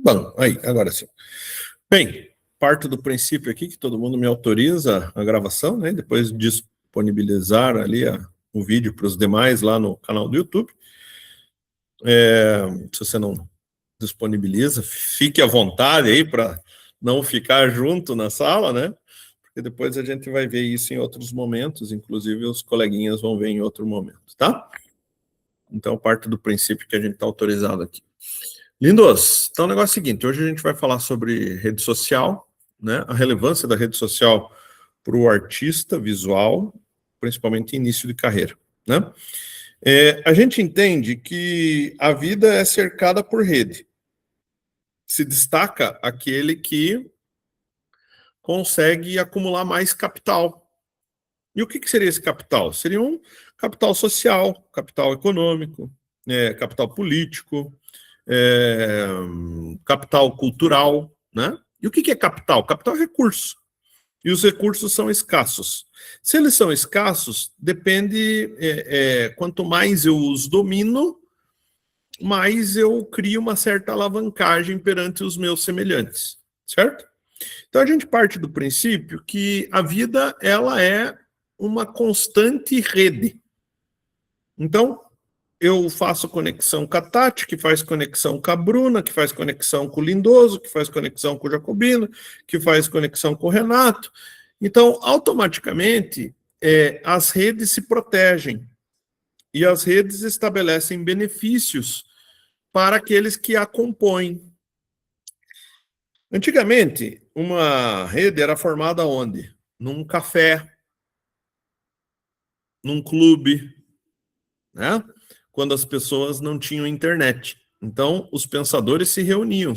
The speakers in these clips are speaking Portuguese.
Bom, aí, agora sim. Bem, parto do princípio aqui que todo mundo me autoriza a gravação, né? Depois disponibilizar ali o vídeo para os demais lá no canal do YouTube. Se você não disponibiliza, fique à vontade aí para não ficar junto na sala, né? Porque depois a gente vai ver isso em outros momentos, inclusive os coleguinhas vão ver em outro momento, tá? Então, parto do princípio que a gente está autorizado aqui. Lindos, então o negócio é o seguinte, hoje a gente vai falar sobre rede social, né, a relevância da rede social para o artista visual, principalmente início de carreira, né? A gente entende que a vida é cercada por rede. Se destaca aquele que consegue acumular mais capital. E o que seria esse capital? Seria um capital social, capital econômico, capital político, capital cultural, né? E o que é capital? Capital é recurso. E os recursos são escassos. Se eles são escassos, depende, quanto mais eu os domino, mais eu crio uma certa alavancagem perante os meus semelhantes, certo? Então a gente parte do princípio que a vida ela é uma constante rede. Então, eu faço conexão com a Tati, que faz conexão com a Bruna, que faz conexão com o Lindoso, que faz conexão com o Jacobino, que faz conexão com o Renato. Então, automaticamente, as redes se protegem e as redes estabelecem benefícios para aqueles que a compõem. Antigamente, uma rede era formada onde? Num café, num clube, né? Quando as pessoas não tinham internet. Então, os pensadores se reuniam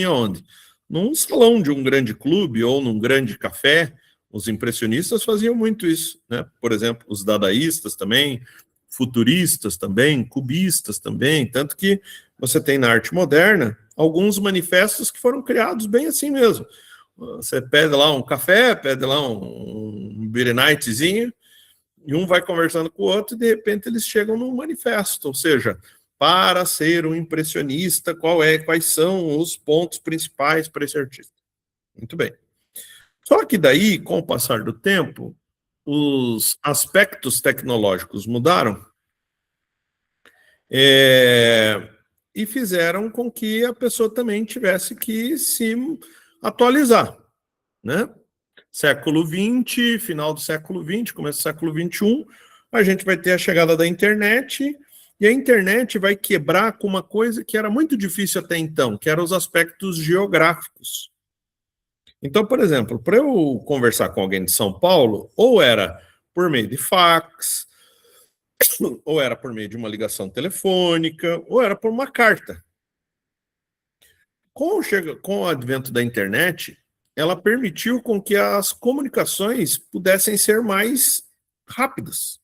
onde? Num salão de um grande clube ou num grande café. Os impressionistas faziam muito isso, né? Por exemplo, os dadaístas também, futuristas também, cubistas também, tanto que você tem na arte moderna alguns manifestos que foram criados bem assim mesmo. Você pede lá um café, pede lá um beer nightzinho, e um vai conversando com o outro e de repente eles chegam num manifesto, ou seja, para ser um impressionista, quais são os pontos principais para esse artista. Muito bem. Só que daí, com o passar do tempo, os aspectos tecnológicos mudaram e fizeram com que a pessoa também tivesse que se atualizar, né? Século XX, final do século XX, começo do século XXI, a gente vai ter a chegada da internet, e a internet vai quebrar com uma coisa que era muito difícil até então, que eram os aspectos geográficos. Então, por exemplo, para eu conversar com alguém de São Paulo, ou era por meio de fax, ou era por meio de uma ligação telefônica, ou era por uma carta. Com o advento da internet, ela permitiu com que as comunicações pudessem ser mais rápidas.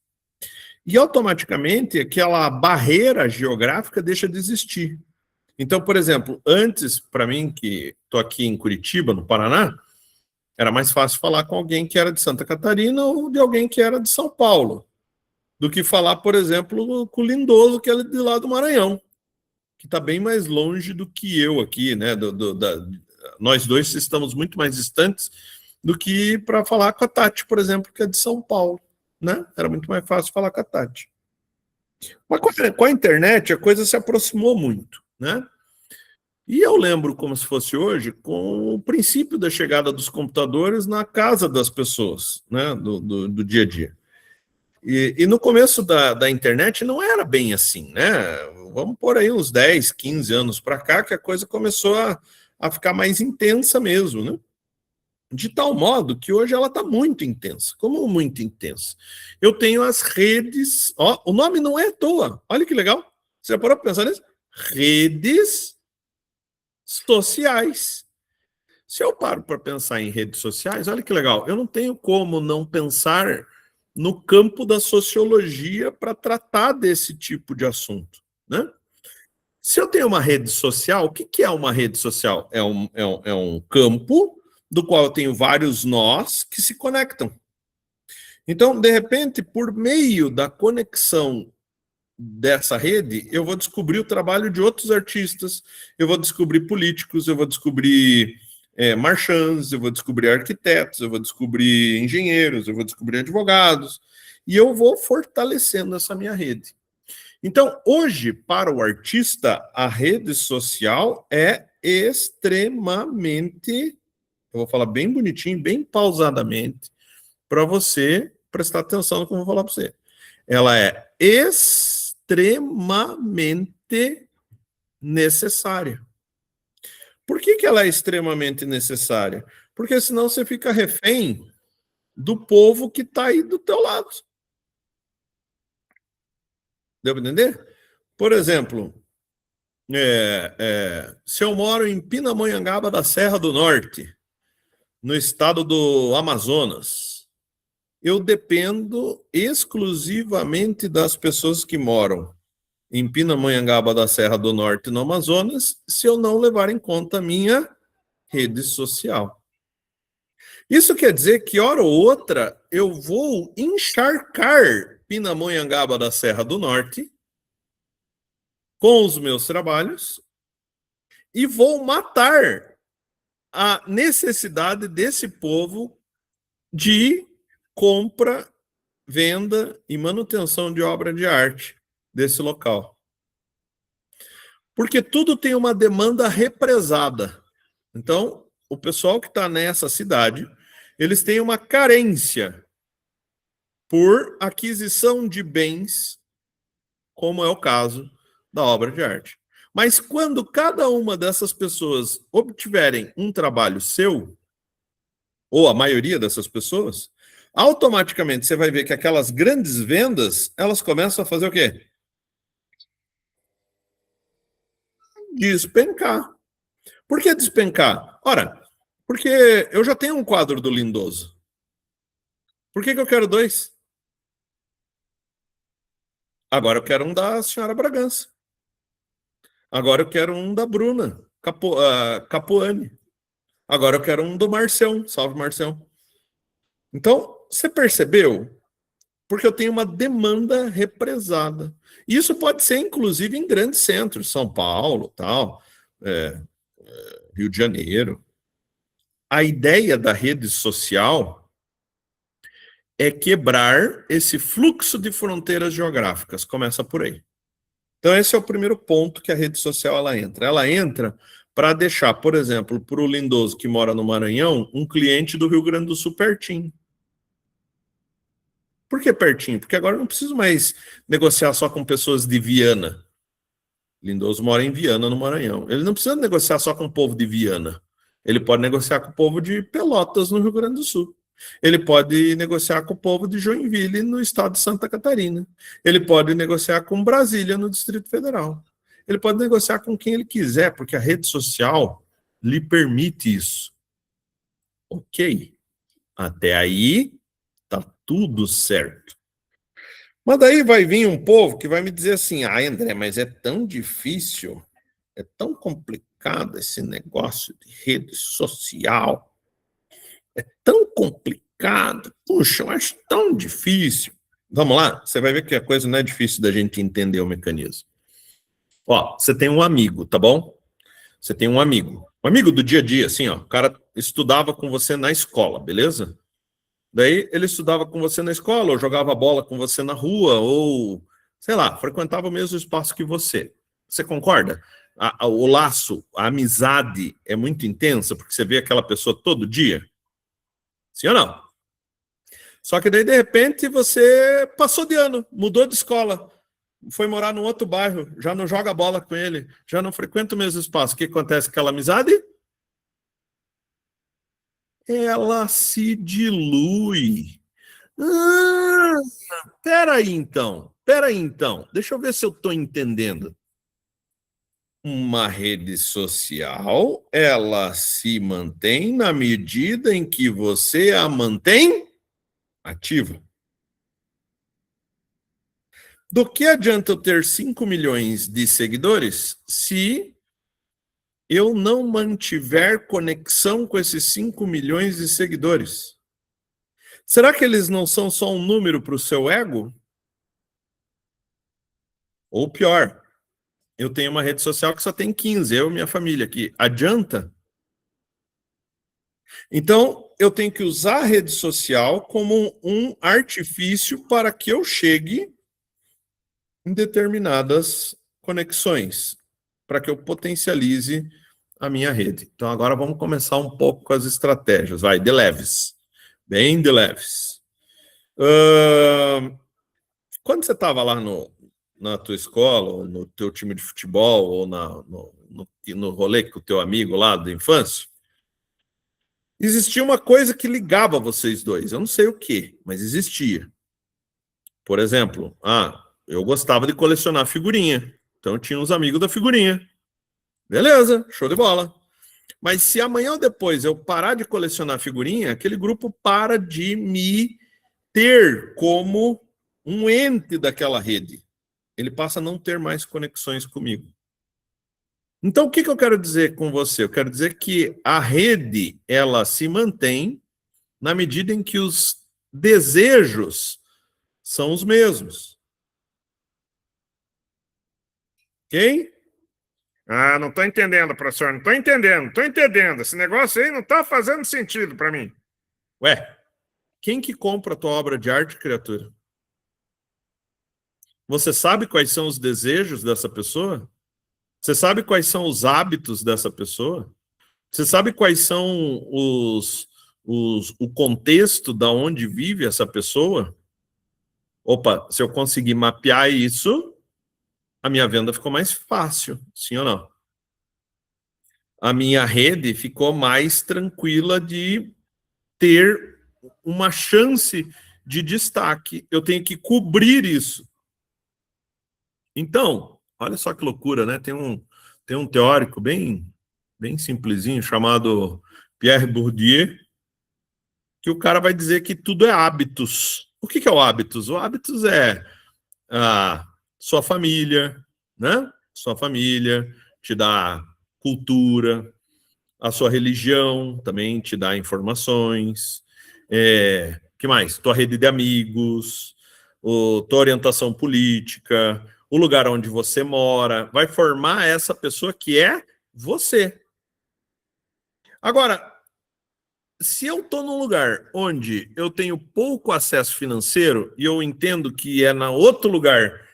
E automaticamente aquela barreira geográfica deixa de existir. Então, por exemplo, antes, para mim, que estou aqui em Curitiba, no Paraná, era mais fácil falar com alguém que era de Santa Catarina ou de alguém que era de São Paulo, do que falar, por exemplo, com o Lindoso, que é de lá do Maranhão, que está bem mais longe do que eu aqui, né? Nós dois estamos muito mais distantes do que para falar com a Tati, por exemplo, que é de São Paulo, né? Era muito mais fácil falar com a Tati. Mas com a internet a coisa se aproximou muito, né? E eu lembro como se fosse hoje, com o princípio da chegada dos computadores na casa das pessoas, né? Do dia a dia. E no começo da internet não era bem assim, né? Vamos pôr aí uns 10, 15 anos para cá que a coisa começou a ficar mais intensa mesmo, né? De tal modo que hoje ela está muito intensa. Como muito intensa? Eu tenho as redes... Ó, o nome não é à toa. Olha que legal. Você já parou para pensar nisso? Redes sociais. Se eu paro para pensar em redes sociais, olha que legal. Eu não tenho como não pensar no campo da sociologia para tratar desse tipo de assunto, né? Se eu tenho uma rede social, o que é uma rede social? É um campo do qual eu tenho vários nós que se conectam. Então, de repente, por meio da conexão dessa rede, eu vou descobrir o trabalho de outros artistas, eu vou descobrir políticos, eu vou descobrir marchands, eu vou descobrir arquitetos, eu vou descobrir engenheiros, eu vou descobrir advogados, e eu vou fortalecendo essa minha rede. Então, hoje, para o artista, a rede social é extremamente, eu vou falar bem bonitinho, bem pausadamente, para você prestar atenção no que eu vou falar para você. Ela é extremamente necessária. Por que ela é extremamente necessária? Porque senão você fica refém do povo que está aí do teu lado. Deu para entender? Por exemplo, se eu moro em Pindamonhangaba da Serra do Norte, no estado do Amazonas, eu dependo exclusivamente das pessoas que moram em Pindamonhangaba da Serra do Norte, no Amazonas, se eu não levar em conta a minha rede social. Isso quer dizer que, hora ou outra, eu vou encharcar Pindamonhangaba da Serra do Norte com os meus trabalhos e vou matar a necessidade desse povo de compra, venda e manutenção de obra de arte desse local. Porque tudo tem uma demanda represada. Então, o pessoal que está nessa cidade, eles têm uma carência por aquisição de bens, como é o caso da obra de arte. Mas quando cada uma dessas pessoas obtiverem um trabalho seu, ou a maioria dessas pessoas, automaticamente você vai ver que aquelas grandes vendas, elas começam a fazer o quê? Despencar. Por que despencar? Ora, porque eu já tenho um quadro do Lindoso. Por que eu quero dois? Agora eu quero um da senhora Bragança. Agora eu quero um da Bruna Capuani. Agora eu quero um do Marcião. Salve, Marcião. Então, você percebeu? Porque eu tenho uma demanda represada. Isso pode ser, inclusive, em grandes centros, São Paulo, tal, Rio de Janeiro. A ideia da rede social é quebrar esse fluxo de fronteiras geográficas. Começa por aí. Então, esse é o primeiro ponto que a rede social ela entra. Ela entra para deixar, por exemplo, para o Lindoso que mora no Maranhão, um cliente do Rio Grande do Sul pertinho. Por que pertinho? Porque agora eu não preciso mais negociar só com pessoas de Viana. Lindoso mora em Viana, no Maranhão. Ele não precisa negociar só com o povo de Viana. Ele pode negociar com o povo de Pelotas, no Rio Grande do Sul. Ele pode negociar com o povo de Joinville, no estado de Santa Catarina. Ele pode negociar com Brasília, no Distrito Federal. Ele pode negociar com quem ele quiser, porque a rede social lhe permite isso. Ok. Até aí, tá tudo certo. Mas daí vai vir um povo que vai me dizer assim, André, mas é tão difícil, é tão complicado esse negócio de rede social, é tão complicado, puxa, eu acho tão difícil. Vamos lá, você vai ver que a coisa não é difícil da gente entender o mecanismo. Ó, você tem um amigo, tá bom? Você tem um amigo do dia a dia, assim, ó, o cara estudava com você na escola, beleza? Daí ele estudava com você na escola, ou jogava bola com você na rua, ou, sei lá, frequentava o mesmo espaço que você. Você concorda? O laço, a amizade é muito intensa, porque você vê aquela pessoa todo dia? Sim ou não? Só que daí, de repente, você passou de ano, mudou de escola, foi morar num outro bairro, já não joga bola com ele, já não frequenta o mesmo espaço. O que acontece com aquela amizade? Ela se dilui. Peraí, então. Deixa eu ver se eu estou entendendo. Uma rede social, ela se mantém na medida em que você a mantém ativa. Do que adianta eu ter 5 milhões de seguidores se eu não mantiver conexão com esses 5 milhões de seguidores? Será que eles não são só um número para o seu ego? Ou pior, eu tenho uma rede social que só tem 15, eu e minha família aqui. Adianta? Então, eu tenho que usar a rede social como um artifício para que eu chegue em determinadas conexões, para que eu potencialize a minha rede. Então, agora vamos começar um pouco com as estratégias. Vai, de leves. Bem de leves. Quando você estava lá na tua escola, ou no teu time de futebol, ou no rolê com o teu amigo lá da infância, existia uma coisa que ligava vocês dois. Eu não sei o que, mas existia. Por exemplo, eu gostava de colecionar figurinha. Então eu tinha uns amigos da figurinha. Beleza, show de bola. Mas se amanhã ou depois eu parar de colecionar figurinha, aquele grupo para de me ter como um ente daquela rede. Ele passa a não ter mais conexões comigo. Então, o que eu quero dizer com você? Eu quero dizer que a rede, ela se mantém na medida em que os desejos são os mesmos. Ok? Não estou entendendo, professor. Não estou entendendo. Estou entendendo. Esse negócio aí não está fazendo sentido para mim. Ué, quem que compra a tua obra de arte, criatura? Você sabe quais são os desejos dessa pessoa? Você sabe quais são os hábitos dessa pessoa? Você sabe quais são o contexto da onde vive essa pessoa? Opa, se eu conseguir mapear isso, a minha venda ficou mais fácil, sim ou não? A minha rede ficou mais tranquila de ter uma chance de destaque. Eu tenho que cobrir isso. Então, olha só que loucura, né? Tem um teórico bem simplesinho chamado Pierre Bourdieu, que o cara vai dizer que tudo é hábitos. O que é o hábitos? O hábitos é a sua família, né? Sua família te dá cultura, a sua religião também te dá informações. Que mais? Tua rede de amigos, tua orientação política, o lugar onde você mora, vai formar essa pessoa que é você. Agora, se eu estou num lugar onde eu tenho pouco acesso financeiro e eu entendo que é na outro lugar,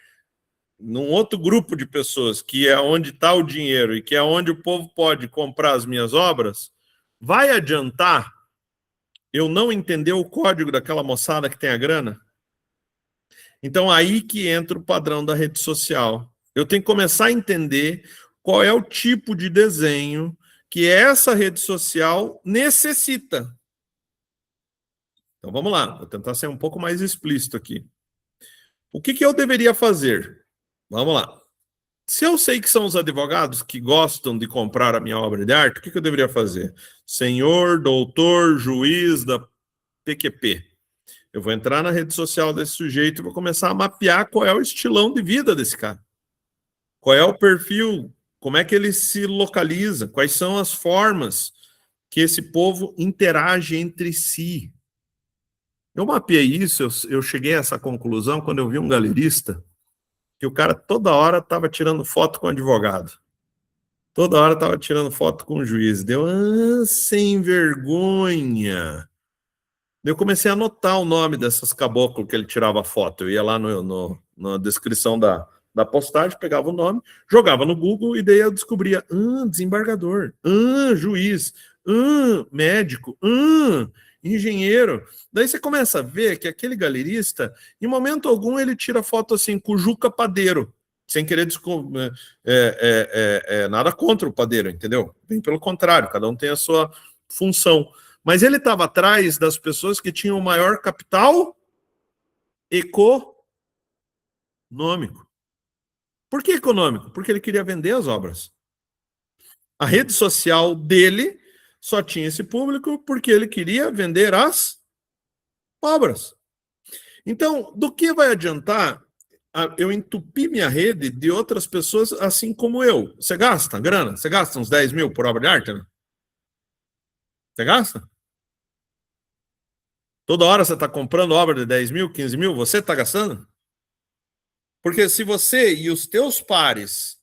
num outro grupo de pessoas, que é onde está o dinheiro e que é onde o povo pode comprar as minhas obras, vai adiantar eu não entender o código daquela moçada que tem a grana? Então, aí que entra o padrão da rede social. Eu tenho que começar a entender qual é o tipo de desenho que essa rede social necessita. Então, vamos lá. Vou tentar ser um pouco mais explícito aqui. O que eu deveria fazer? Vamos lá. Se eu sei que são os advogados que gostam de comprar a minha obra de arte, o que eu deveria fazer? Senhor, doutor, juiz da PQP. Eu vou entrar na rede social desse sujeito e vou começar a mapear qual é o estilão de vida desse cara. Qual é o perfil, como é que ele se localiza, quais são as formas que esse povo interage entre si. Eu mapeei isso, eu cheguei a essa conclusão quando eu vi um galerista, que o cara toda hora estava tirando foto com o advogado. Toda hora estava tirando foto com o juiz. Deu, sem vergonha. Eu comecei a anotar o nome dessas caboclos que ele tirava foto. Eu ia lá na descrição da postagem, pegava o nome, jogava no Google e daí eu descobria, desembargador, juiz, médico, engenheiro. Daí você começa a ver que aquele galerista, em momento algum, ele tira foto assim com o Juca Padeiro, sem querer nada contra o padeiro, entendeu? Bem pelo contrário, cada um tem a sua função. Mas ele estava atrás das pessoas que tinham o maior capital econômico. Por que econômico? Porque ele queria vender as obras. A rede social dele só tinha esse público porque ele queria vender as obras. Então, do que vai adiantar eu entupir minha rede de outras pessoas assim como eu? Você gasta grana? Você gasta uns 10 mil por obra de arte? Né? Você gasta? Toda hora você está comprando obra de 10 mil, 15 mil? Você está gastando? Porque se você e os teus pares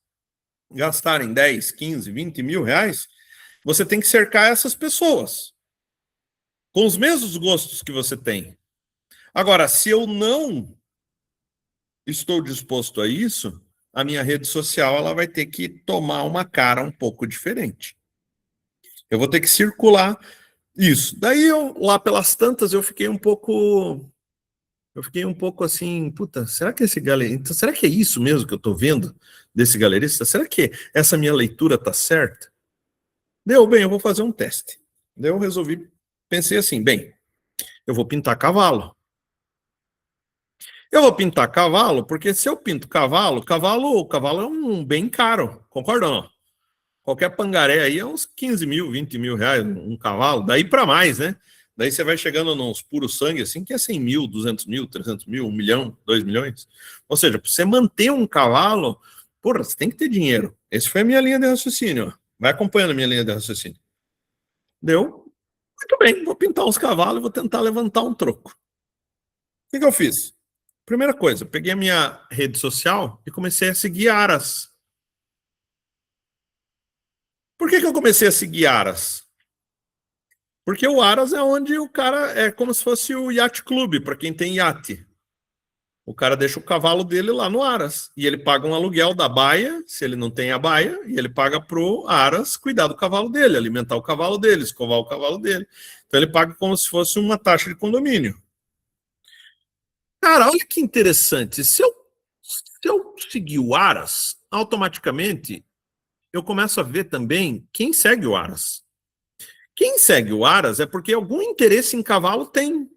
gastarem 10, 15, 20 mil reais, você tem que cercar essas pessoas com os mesmos gostos que você tem. Agora, se eu não estou disposto a isso, a minha rede social ela vai ter que tomar uma cara um pouco diferente. Eu vou ter que circular isso. Daí eu, lá pelas tantas, eu fiquei um pouco assim, puta, será que esse galerista, será que é isso mesmo que eu estou vendo desse galerista? Será que essa minha leitura tá certa? Deu bem, eu vou fazer um teste. Daí eu resolvi, pensei assim, bem, eu vou pintar cavalo. Eu vou pintar cavalo, porque se eu pinto cavalo é um bem caro, concorda ou não? Qualquer pangaré aí é uns 15 mil, 20 mil reais um cavalo, daí para mais, né? Daí você vai chegando nos puros sangue, assim, que é 100 mil, 200 mil, 300 mil, 1 milhão, 2 milhões. Ou seja, para você manter um cavalo, porra, você tem que ter dinheiro. Essa foi a minha linha de raciocínio. Ó. Vai acompanhando a minha linha de raciocínio. Deu? Muito bem, vou pintar uns cavalos e vou tentar levantar um troco. O que eu fiz? Primeira coisa, peguei a minha rede social e comecei a seguir aras. Por que eu comecei a seguir aras? Porque o aras é onde o cara é como se fosse o Yacht Club, para quem tem iate. O cara deixa o cavalo dele lá no aras e ele paga um aluguel da baia, se ele não tem a baia, e ele paga pro aras cuidar do cavalo dele, alimentar o cavalo dele, escovar o cavalo dele. Então ele paga como se fosse uma taxa de condomínio. Cara, olha que interessante. Se eu seguir o aras, automaticamente eu começo a ver também quem segue o aras. Quem segue o aras é porque algum interesse em cavalo tem.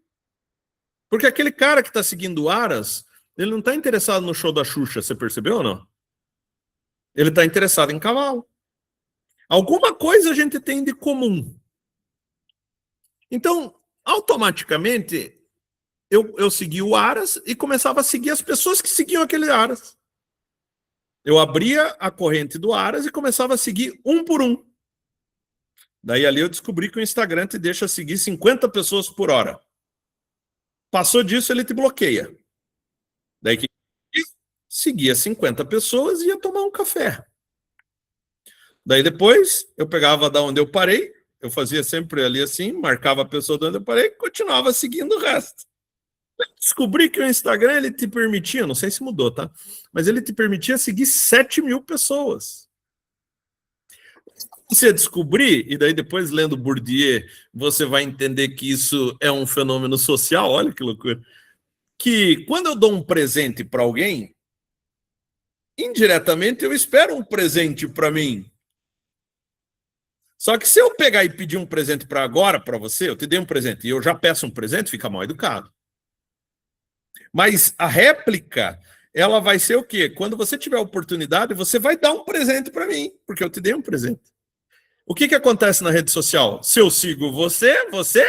Porque aquele cara que está seguindo o aras, ele não está interessado no show da Xuxa, você percebeu ou não? Ele está interessado em cavalo. Alguma coisa a gente tem de comum. Então, automaticamente, eu segui o aras e começava a seguir as pessoas que seguiam aquele aras. Eu abria a corrente do aras e começava a seguir um por um. Daí ali eu descobri que o Instagram te deixa seguir 50 pessoas por hora. Passou disso, ele te bloqueia. Daí que seguia 50 pessoas e ia tomar um café. Daí depois eu pegava da onde eu parei, eu fazia sempre ali assim, marcava a pessoa de onde eu parei e continuava seguindo o resto. Descobri que o Instagram ele te permitia, não sei se mudou, tá? Mas ele te permitia seguir 7 mil pessoas. Você descobrir, e daí depois lendo Bourdieu, você vai entender que isso é um fenômeno social, olha que loucura. Que quando eu dou um presente para alguém, indiretamente eu espero um presente para mim. Só que se eu pegar e pedir um presente para agora, para você, eu te dei um presente e eu já peço um presente, fica mal educado. Mas a réplica, ela vai ser o quê? Quando você tiver a oportunidade, você vai dar um presente para mim, porque eu te dei um presente. O que acontece na rede social? Se eu sigo você, você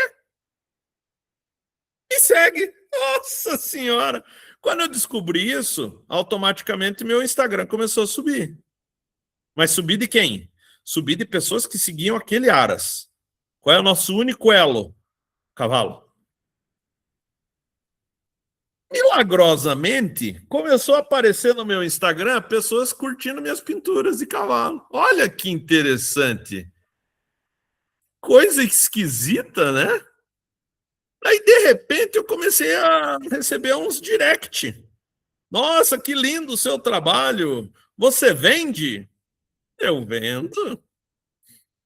me segue. Nossa Senhora! Quando eu descobri isso, automaticamente meu Instagram começou a subir. Mas subir de quem? Subir de pessoas que seguiam aquele aras. Qual é o nosso único elo? Cavalo. Milagrosamente, começou a aparecer no meu Instagram pessoas curtindo minhas pinturas de cavalo. Olha que interessante. Coisa esquisita, né? Aí, de repente, eu comecei a receber uns direct. Nossa, que lindo o seu trabalho. Você vende? Eu vendo.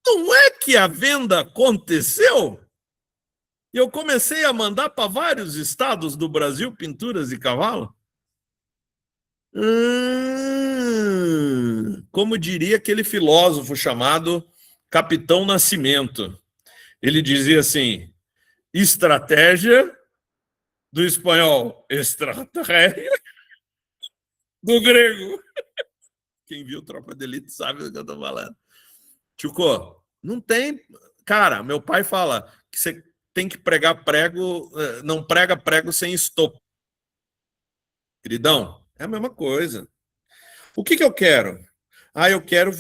Não é que a venda aconteceu? E eu comecei a mandar para vários estados do Brasil pinturas de cavalo. Como diria aquele filósofo chamado Capitão Nascimento. Ele dizia assim: estratégia, do espanhol, estratégia, do grego. Quem viu Tropa de Elite sabe do que eu tô falando. Tchuco, não tem. Cara, meu pai fala que você tem que pregar prego, não prega prego sem estopo. Queridão, é a mesma coisa. O que eu quero? Eu quero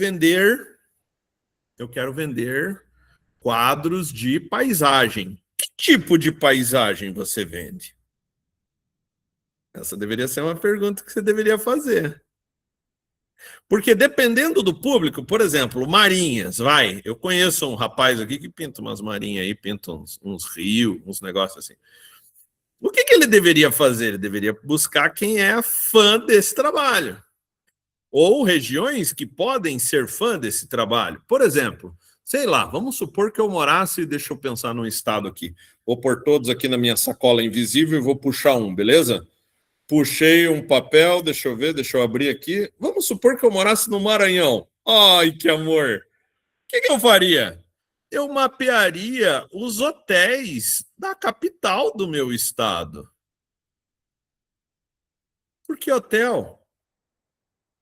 vender quadros de paisagem. Que tipo de paisagem você vende? Essa deveria ser uma pergunta que você deveria fazer. Porque dependendo do público, por exemplo, marinhas, vai. Eu conheço um rapaz aqui que pinta umas marinhas aí, pinta uns rios, uns negócios assim. O que ele deveria fazer? Ele deveria buscar quem é fã desse trabalho. Ou regiões que podem ser fã desse trabalho. Por exemplo, sei lá, vamos supor que eu morasse, deixa eu pensar num estado aqui. Vou pôr todos aqui na minha sacola invisível e vou puxar um, beleza? Puxei um papel, deixa eu ver, deixa eu abrir aqui. Vamos supor que eu morasse no Maranhão. Ai, que amor! O que eu faria? Eu mapearia os hotéis da capital do meu estado. Por que hotel?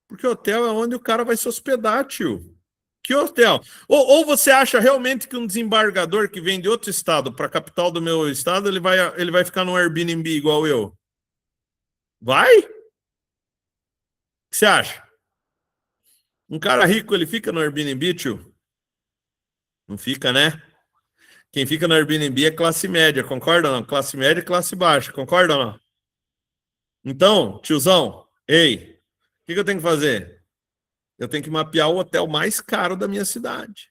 Porque hotel é onde o cara vai se hospedar, tio. Que hotel? Ou você acha realmente que um desembargador que vem de outro estado para a capital do meu estado, ele vai ficar num Airbnb igual eu? Vai? O que você acha? Um cara rico, ele fica no Airbnb, tio? Não fica, né? Quem fica no Airbnb é classe média, concorda ou não? Classe média e classe baixa, concorda ou não? Então, tiozão, ei, o que eu tenho que fazer? Eu tenho que mapear o hotel mais caro da minha cidade.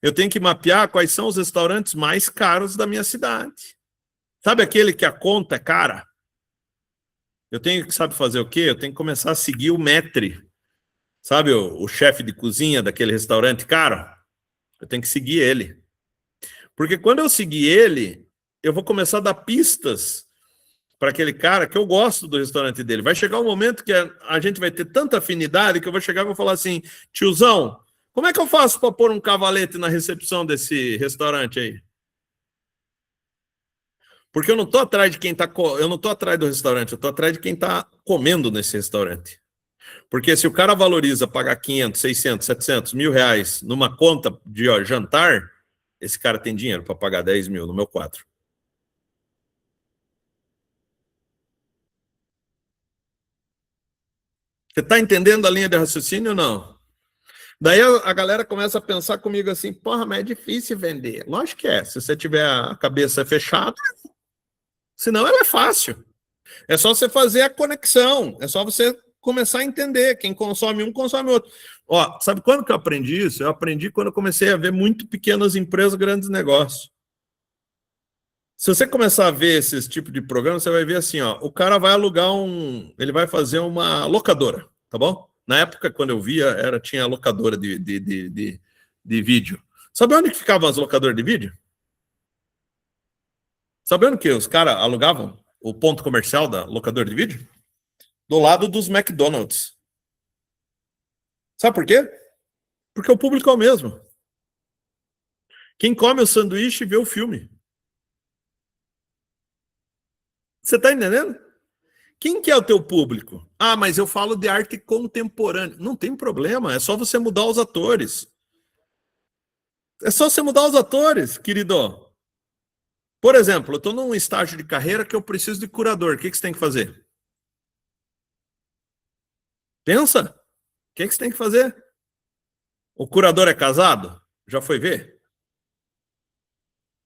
Eu tenho que mapear quais são os restaurantes mais caros da minha cidade. Sabe aquele que a conta é cara? Eu tenho que, sabe fazer o quê? Eu tenho que começar a seguir o maître. Sabe o chefe de cozinha daquele restaurante caro? Eu tenho que seguir ele. Porque quando eu seguir ele, eu vou começar a dar pistas para aquele cara que eu gosto do restaurante dele. Vai chegar um momento que a gente vai ter tanta afinidade que eu vou chegar e vou falar assim, tiozão, como é que eu faço para pôr um cavalete na recepção desse restaurante aí? Porque eu não estou atrás de quem tá, eu não estou atrás do restaurante, eu estou atrás de quem está comendo nesse restaurante. Porque se o cara valoriza pagar 500, 600, 700 mil reais numa conta de jantar, esse cara tem dinheiro para pagar 10 mil no meu quadro. Você está entendendo a linha de raciocínio ou não? Daí a galera começa a pensar comigo assim, porra, mas é difícil vender. Lógico que é, se você tiver a cabeça fechada, senão ela é fácil. É só você fazer a conexão, é só você começar a entender. Quem consome um, consome outro. Ó, sabe quando que eu aprendi isso? Eu aprendi quando eu comecei a ver muito pequenas empresas, grandes negócios. Se você começar a ver esse tipo de programa, você vai ver assim, ó, o cara vai alugar ele vai fazer uma locadora, tá bom? Na época, quando eu via, tinha locadora de vídeo. Sabe onde que ficavam as locadoras de vídeo? Sabe onde que os caras alugavam o ponto comercial da locadora de vídeo? Do lado dos McDonald's. Sabe por quê? Porque o público é o mesmo. Quem come o sanduíche vê o filme. Você tá entendendo? Quem que é o teu público? Ah, mas eu falo de arte contemporânea. Não tem problema, é só você mudar os atores. É só você mudar os atores, querido. Por exemplo, eu estou num estágio de carreira que eu preciso de curador. O que você tem que fazer? Pensa. O que você tem que fazer? O curador é casado? Já foi ver?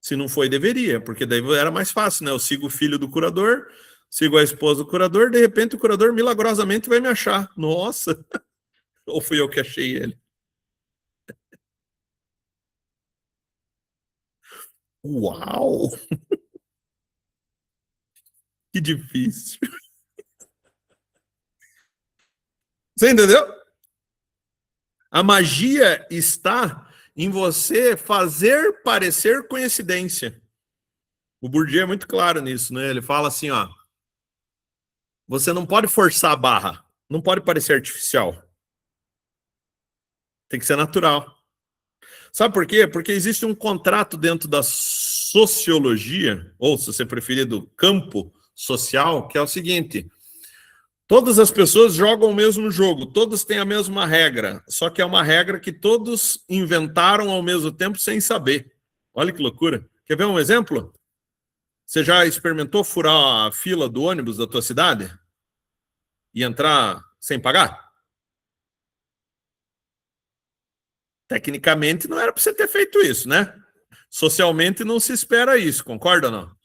Se não foi, deveria, porque daí era mais fácil, né? Eu sigo o filho do curador, sigo a esposa do curador, de repente o curador milagrosamente vai me achar. Nossa! Ou fui eu que achei ele? Uau! Que difícil. Você entendeu? A magia está em você fazer parecer coincidência. O Bourdieu é muito claro nisso, né? Ele fala assim, ó, você não pode forçar a barra, não pode parecer artificial. Tem que ser natural. Sabe por quê? Porque existe um contrato dentro da sociologia, ou se você preferir, do campo social, que é o seguinte: todas as pessoas jogam o mesmo jogo, todas têm a mesma regra, só que é uma regra que todos inventaram ao mesmo tempo sem saber. Olha que loucura. Quer ver um exemplo? Você já experimentou furar a fila do ônibus da tua cidade e entrar sem pagar? Tecnicamente não era para você ter feito isso, né? Socialmente não se espera isso, concorda ou não?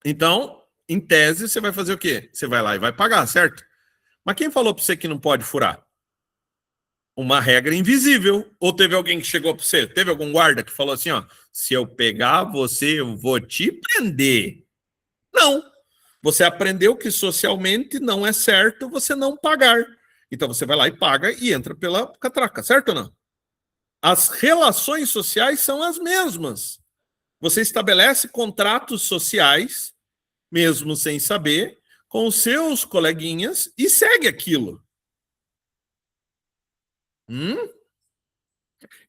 Então, em tese, você vai fazer o quê? Você vai lá e vai pagar, certo? Mas quem falou para você que não pode furar? Uma regra invisível. Ou teve alguém que chegou para você? Teve algum guarda que falou assim, ó, se eu pegar você, eu vou te prender. Não. Você aprendeu que socialmente não é certo você não pagar. Então você vai lá e paga e entra pela catraca, certo ou não? As relações sociais são as mesmas. Você estabelece contratos sociais, mesmo sem saber, com os seus coleguinhas e segue aquilo. Hum?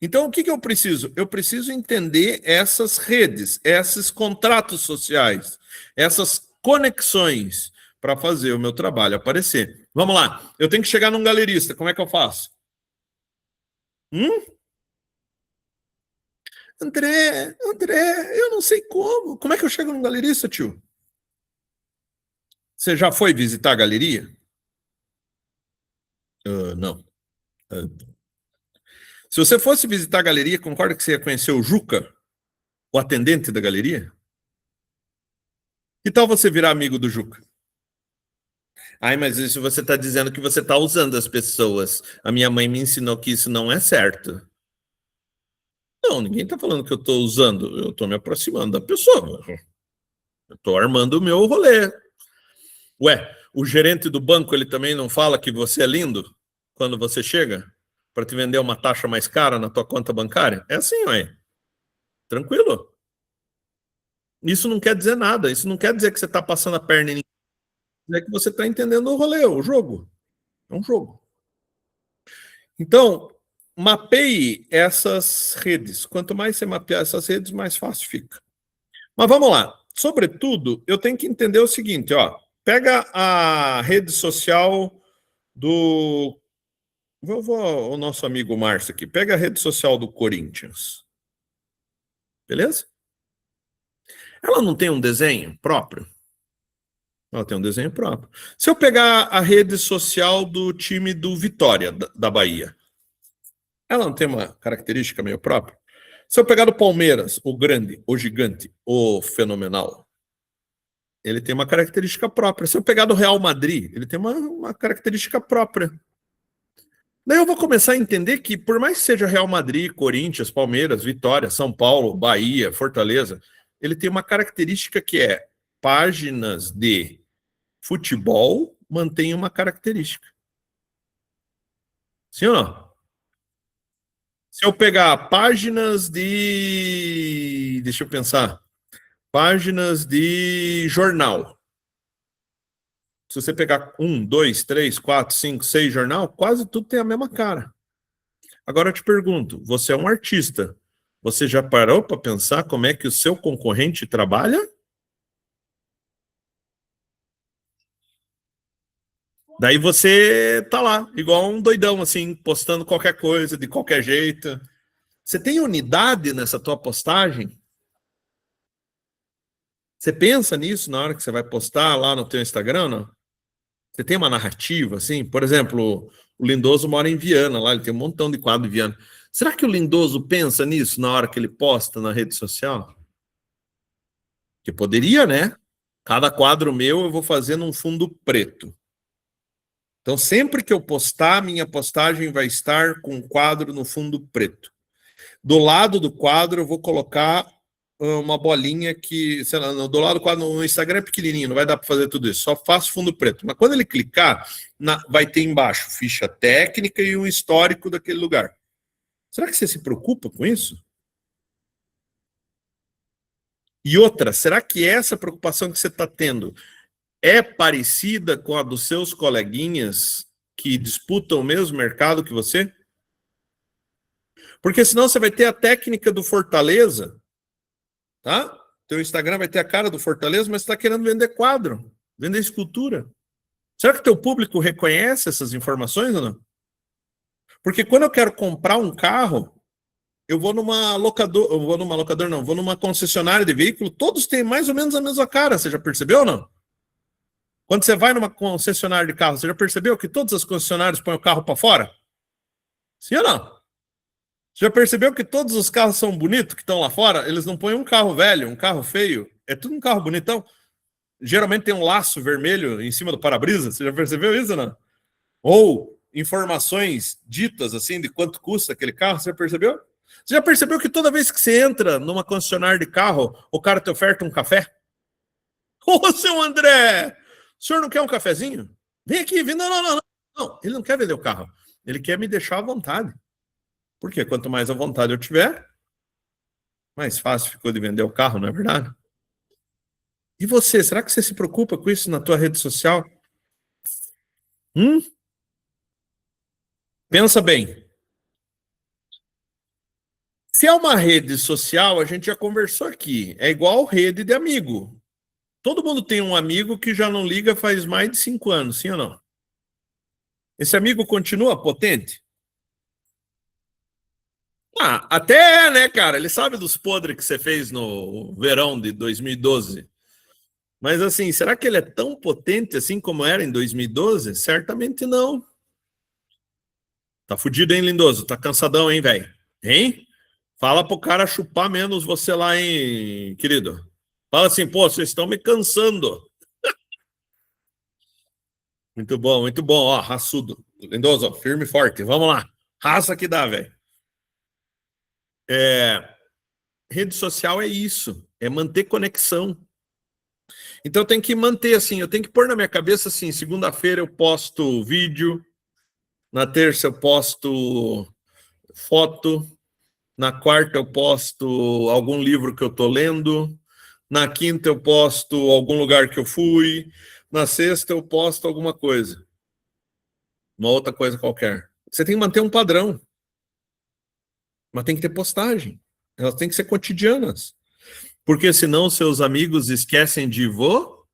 Então, o que eu preciso? Eu preciso entender essas redes, esses contratos sociais, essas conexões para fazer o meu trabalho aparecer. Vamos lá, eu tenho que chegar num galerista, como é que eu faço? Hum? André, eu não sei como. Como é que eu chego num galerista, tio? Você já foi visitar a galeria? Não. Se você fosse visitar a galeria, concorda que você ia conhecer o Juca, o atendente da galeria? Que tal você virar amigo do Juca? Ai, mas isso você está dizendo que você está usando as pessoas. A minha mãe me ensinou que isso não é certo. Não, ninguém está falando que eu estou usando. Eu estou me aproximando da pessoa. Eu estou armando o meu rolê. Ué, o gerente do banco, ele também não fala que você é lindo quando você chega para te vender uma taxa mais cara na tua conta bancária? É assim, ué. Tranquilo. Isso não quer dizer nada. Isso não quer dizer que você está passando a perna em ninguém. É que você está entendendo o rolê, o jogo. É um jogo. Então, mapeie essas redes. Quanto mais você mapear essas redes, mais fácil fica. Mas vamos lá. Sobretudo, eu tenho que entender o seguinte, ó. Pega a rede social do... o nosso amigo Márcio aqui. Pega a rede social do Corinthians. Beleza? Ela não tem um desenho próprio? Ela tem um desenho próprio. Se eu pegar a rede social do time do Vitória, da Bahia, ela não tem uma característica meio própria? Se eu pegar do Palmeiras, o grande, o gigante, o fenomenal, ele tem uma característica própria. Se eu pegar do Real Madrid, ele tem uma característica própria. Daí eu vou começar a entender que, por mais que seja Real Madrid, Corinthians, Palmeiras, Vitória, São Paulo, Bahia, Fortaleza, ele tem uma característica que é páginas de futebol mantêm uma característica. Sim ou não? Se eu pegar páginas de. Deixa eu pensar. Páginas de jornal. Se você pegar 1, 2, 3, 4, 5, 6 jornal, quase tudo tem a mesma cara. Agora eu te pergunto: você é um artista. Você já parou para pensar como é que o seu concorrente trabalha? Daí você tá lá, igual um doidão, assim, postando qualquer coisa, de qualquer jeito. Você tem unidade nessa tua postagem? Você pensa nisso na hora que você vai postar lá no teu Instagram, não? Você tem uma narrativa, assim? Por exemplo, o Lindoso mora em Viana, lá ele tem um montão de quadro em Viana. Será que o Lindoso pensa nisso na hora que ele posta na rede social? Que poderia, né? Cada quadro meu eu vou fazer num fundo preto. Então, sempre que eu postar, minha postagem vai estar com um quadro no fundo preto. Do lado do quadro, eu vou colocar uma bolinha que, sei lá, do lado do quadro, no Instagram é pequenininho, não vai dar para fazer tudo isso, só faço fundo preto. Mas quando ele clicar, vai ter embaixo ficha técnica e um histórico daquele lugar. Será que você se preocupa com isso? E outra, será que essa preocupação que você está tendo é parecida com a dos seus coleguinhas que disputam o mesmo mercado que você? Porque senão você vai ter a técnica do Fortaleza, tá? Teu Instagram vai ter a cara do Fortaleza, mas está querendo vender quadro, vender escultura. Será que teu público reconhece essas informações ou não? Porque quando eu quero comprar um carro, eu vou numa locadora, vou numa concessionária de veículo, todos têm mais ou menos a mesma cara, você já percebeu ou não? Quando você vai numa concessionária de carro, você já percebeu que todas as concessionárias põem o carro para fora? Sim ou não? Você já percebeu que todos os carros são bonitos que estão lá fora? Eles não põem um carro velho, um carro feio. É tudo um carro bonitão. Geralmente tem um laço vermelho em cima do para-brisa. Você já percebeu isso, não? Ou informações ditas assim de quanto custa aquele carro. Você já percebeu? Você já percebeu que toda vez que você entra numa concessionária de carro, o cara te oferta um café? Ô, seu André, o senhor não quer um cafezinho? Vem aqui, vem. Não, não, não, não. Não, ele não quer vender o carro. Ele quer me deixar à vontade. Porque quanto mais à vontade eu tiver, mais fácil ficou de vender o carro, não é verdade? E você, será que você se preocupa com isso na tua rede social? Hum? Pensa bem. Se é uma rede social, a gente já conversou aqui. É igual rede de amigo. Todo mundo tem um amigo que já não liga faz mais de 5 anos, sim ou não? Esse amigo continua potente? Ah, até é, né, cara? Ele sabe dos podres que você fez no verão de 2012. Mas assim, será que ele é tão potente assim como era em 2012? Certamente não. Tá fudido, hein, lindoso? Tá cansadão, hein, velho? Hein? Fala pro cara chupar menos você lá, hein, querido? Fala assim, pô, vocês estão me cansando. Muito bom, ó, raçudo. Lindoso, firme e forte. Vamos lá. Raça que dá, velho. Rede social é isso, é manter conexão. Então eu tenho que manter assim, eu tenho que pôr na minha cabeça assim, segunda-feira eu posto vídeo, na terça eu posto foto, na quarta eu posto algum livro que eu tô lendo, na quinta eu posto algum lugar que eu fui, na sexta eu posto alguma coisa, uma outra coisa qualquer. Você tem que manter um padrão, mas tem que ter postagem. Elas têm que ser cotidianas, porque senão seus amigos esquecem de você.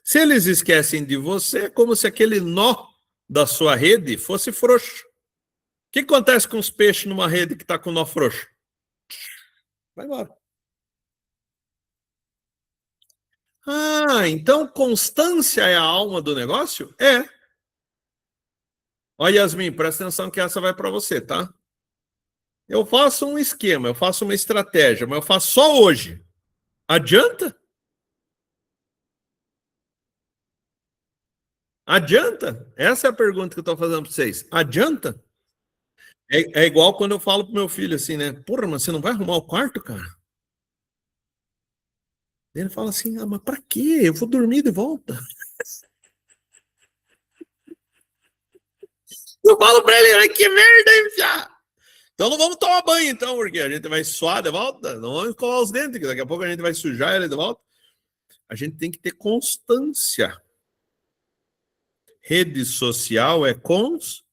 Se eles esquecem de você, é como se aquele nó da sua rede fosse frouxo. O que acontece com os peixes numa rede que está com nó frouxo? Vai embora. Ah, então constância é a alma do negócio? É. Olha, Yasmin, presta atenção que essa vai para você, tá? Eu faço um esquema, eu faço uma estratégia, mas eu faço só hoje. Adianta? Adianta? Essa é a pergunta que eu estou fazendo para vocês. Adianta? É igual quando eu falo pro meu filho assim, né? Porra, mas você não vai arrumar o quarto, cara? Ele fala assim, ah, mas pra quê? Eu vou dormir de volta. Eu falo pra ele, ai, que merda, hein, já. Então não vamos tomar banho, então, porque a gente vai suar de volta, não vamos escovar os dentes, que daqui a pouco a gente vai sujar ele de volta. A gente tem que ter constância. Rede social é constância.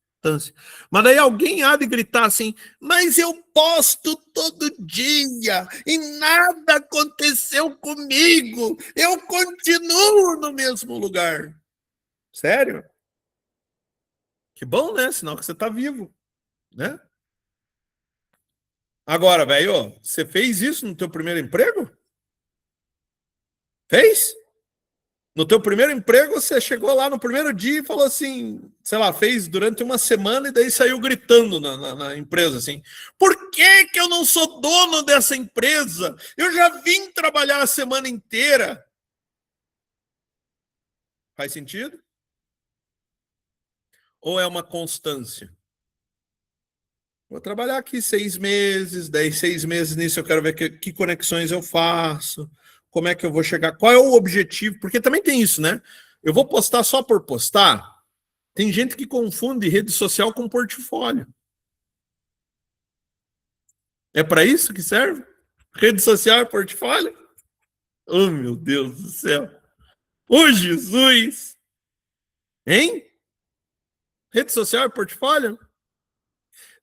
Mas daí alguém há de gritar assim, mas eu posto todo dia e nada aconteceu comigo. Eu continuo no mesmo lugar. Sério? Que bom, né? Sinal que você tá vivo, né? Agora, velho, você fez isso no teu primeiro emprego? Fez? No teu primeiro emprego, você chegou lá no primeiro dia e falou assim, sei lá, fez durante uma semana e daí saiu gritando na empresa assim, por que que eu não sou dono dessa empresa? Eu já vim trabalhar a semana inteira. Faz sentido? Ou é uma constância? Vou trabalhar aqui 6 meses, daí 6 meses nisso eu quero ver que conexões eu faço, como é que eu vou chegar, qual é o objetivo, porque também tem isso, né? Eu vou postar só por postar. Tem gente que confunde rede social com portfólio. É para isso que serve? Rede social é portfólio? Oh, meu Deus do céu. Ô, Jesus! Hein? Rede social é portfólio?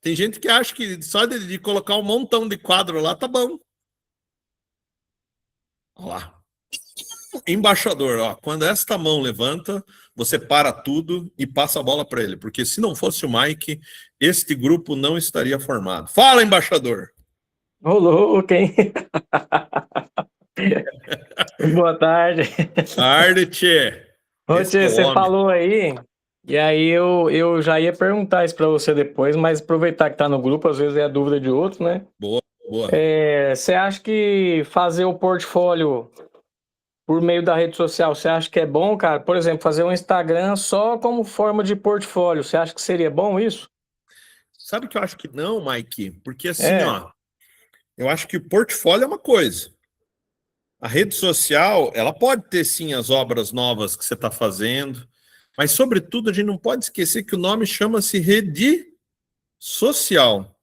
Tem gente que acha que só de colocar um montão de quadro lá tá bom. Olha lá. Embaixador, ó, quando esta mão levanta, você para tudo e passa a bola para ele, porque se não fosse o Mike, este grupo não estaria formado. Fala, embaixador. Ô, louco, hein? Boa tarde. Arte. Ô, Esse é tio, o você homem. falou aí, e aí eu já ia perguntar isso pra você depois, mas aproveitar que tá no grupo, às vezes é a dúvida de outro, né? Boa. Boa. Você acha que fazer o portfólio por meio da rede social, você acha que é bom, cara? Por exemplo, fazer um Instagram só como forma de portfólio, você acha que seria bom isso? Sabe que eu acho que não, Mike? Porque assim, É, ó, eu acho que o portfólio é uma coisa. A rede social, ela pode ter sim as obras novas que você está fazendo, mas, sobretudo, a gente não pode esquecer que o nome chama-se rede social.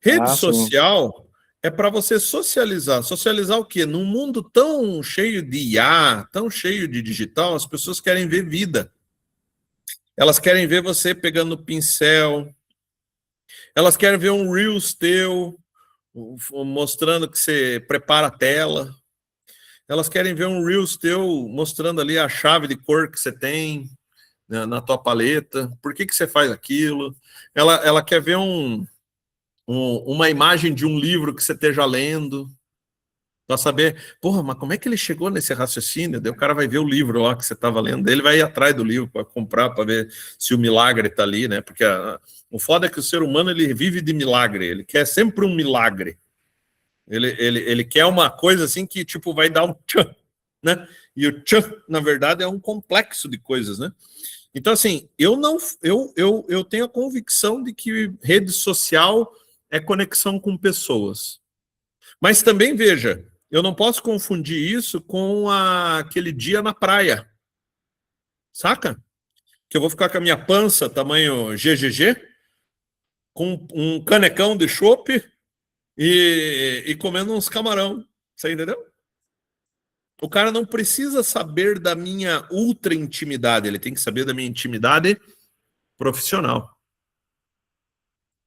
Rede sim. social é para você socializar. Socializar o quê? Num mundo tão cheio de IA, tão cheio de digital, as pessoas querem ver vida. Elas querem ver você pegando o pincel, elas querem ver um Reels teu, mostrando que você prepara a tela. Elas querem ver um Reels teu mostrando ali a chave de cor que você tem na tua paleta. Por que você faz aquilo? Ela quer ver uma imagem de um livro que você esteja lendo. Para saber, porra, mas como é que ele chegou nesse raciocínio? Daí o cara vai ver o livro lá que você estava lendo, daí ele vai ir atrás do livro para comprar, para ver se o milagre está ali, né? Porque o foda é que o ser humano ele vive de milagre, ele quer sempre um milagre. Ele quer uma coisa assim que tipo vai dar um tchan, né? E o tchan, na verdade, é um complexo de coisas, né? Então, assim, eu tenho a convicção de que rede social é conexão com pessoas. Mas também, veja, eu não posso confundir isso com aquele dia na praia, saca? Que eu vou ficar com a minha pança tamanho GGG, com um canecão de chopp e comendo uns camarão. Você entendeu? O cara não precisa saber da minha ultra intimidade, ele tem que saber da minha intimidade profissional.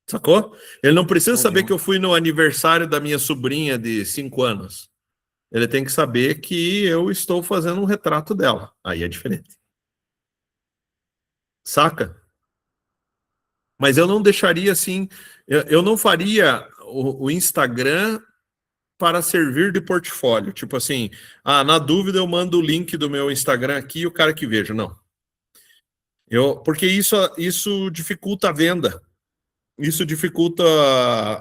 Sacou? Ele não precisa saber que Entendi. eu fui no aniversário da minha sobrinha de 5 anos. Ele tem que saber que eu estou fazendo um retrato dela. Aí é diferente. Saca? Mas eu não deixaria assim, eu não faria o Instagram para servir de portfólio. Tipo assim, na dúvida eu mando o link do meu Instagram aqui e o cara que veja. Não. Porque isso dificulta a venda. Isso dificulta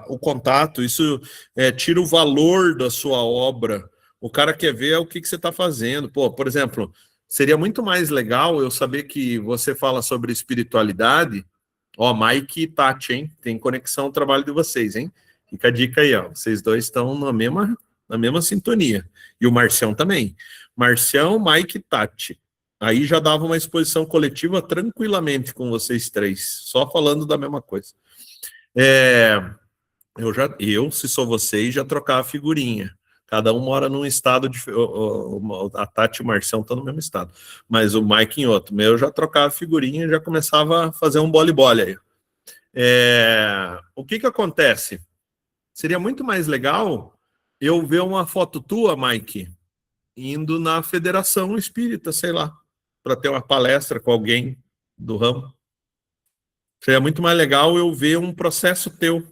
o contato, isso tira o valor da sua obra. O cara quer ver o que você está fazendo. Pô, por exemplo, seria muito mais legal eu saber que você fala sobre espiritualidade. Ó, Mike e Tati, hein? Tem conexão ao trabalho de vocês, hein? Fica a dica aí, ó. Vocês dois estão na mesma sintonia. E o Marcião também. Marcião, Mike e Tati. Aí já dava uma exposição coletiva tranquilamente com vocês três, só falando da mesma coisa. Se sou vocês, já trocava figurinha. Cada um mora num estado de. A Tati e o Marcião estão no mesmo estado, mas o Mike em outro. Eu já trocava figurinha e já começava a fazer um bole-bole aí. O que acontece? Seria muito mais legal eu ver uma foto tua, Mike, indo na Federação Espírita, sei lá, para ter uma palestra com alguém do ramo. Seria muito mais legal eu ver um processo teu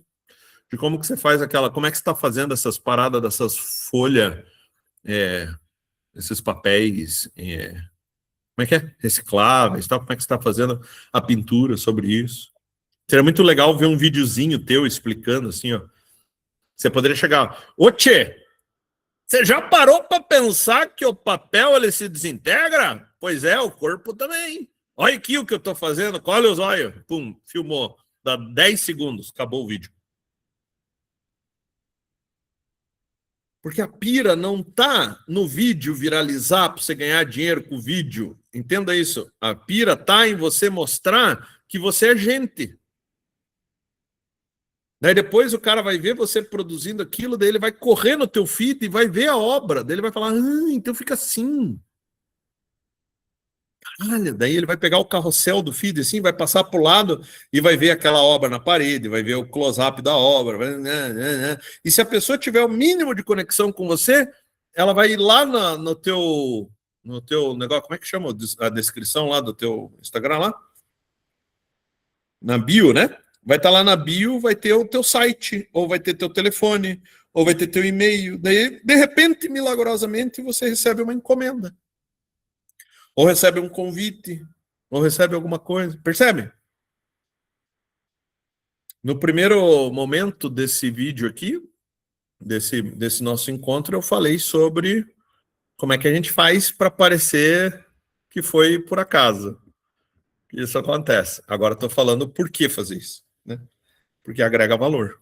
de como que você faz como é que você está fazendo essas paradas dessas folhas, esses papéis, como é que é? Recicláveis, tal, como é que você está fazendo a pintura sobre isso. Seria muito legal ver um videozinho teu explicando assim, ó. Você poderia chegar, ô tchê, você já parou para pensar que o papel ele se desintegra? Pois é, o corpo também. Olha aqui o que eu estou fazendo, olha os olhos. Pum, filmou. Dá 10 segundos, acabou o vídeo. Porque a pira não tá no vídeo viralizar para você ganhar dinheiro com o vídeo. Entenda isso. A pira tá em você mostrar que você é gente. Daí depois o cara vai ver você produzindo aquilo, daí ele vai correr no teu feed e vai ver a obra. Daí ele vai falar, então fica assim. Olha, daí ele vai pegar o carrossel do feed assim, vai passar pro lado e vai ver aquela obra na parede, vai ver o close-up da obra. E se a pessoa tiver o mínimo de conexão com você, ela vai ir lá no teu negócio, como é que chama a descrição lá do teu Instagram lá? Na bio, né? Vai estar lá na bio, vai ter o teu site, ou vai ter teu telefone, ou vai ter teu e-mail. Daí, de repente, milagrosamente, você recebe uma encomenda. Ou recebe um convite, ou recebe alguma coisa. Percebe? No primeiro momento desse vídeo aqui, desse nosso encontro, eu falei sobre como é que a gente faz para parecer que foi por acaso. Isso acontece. Agora estou falando por que fazer isso, né? Porque agrega valor,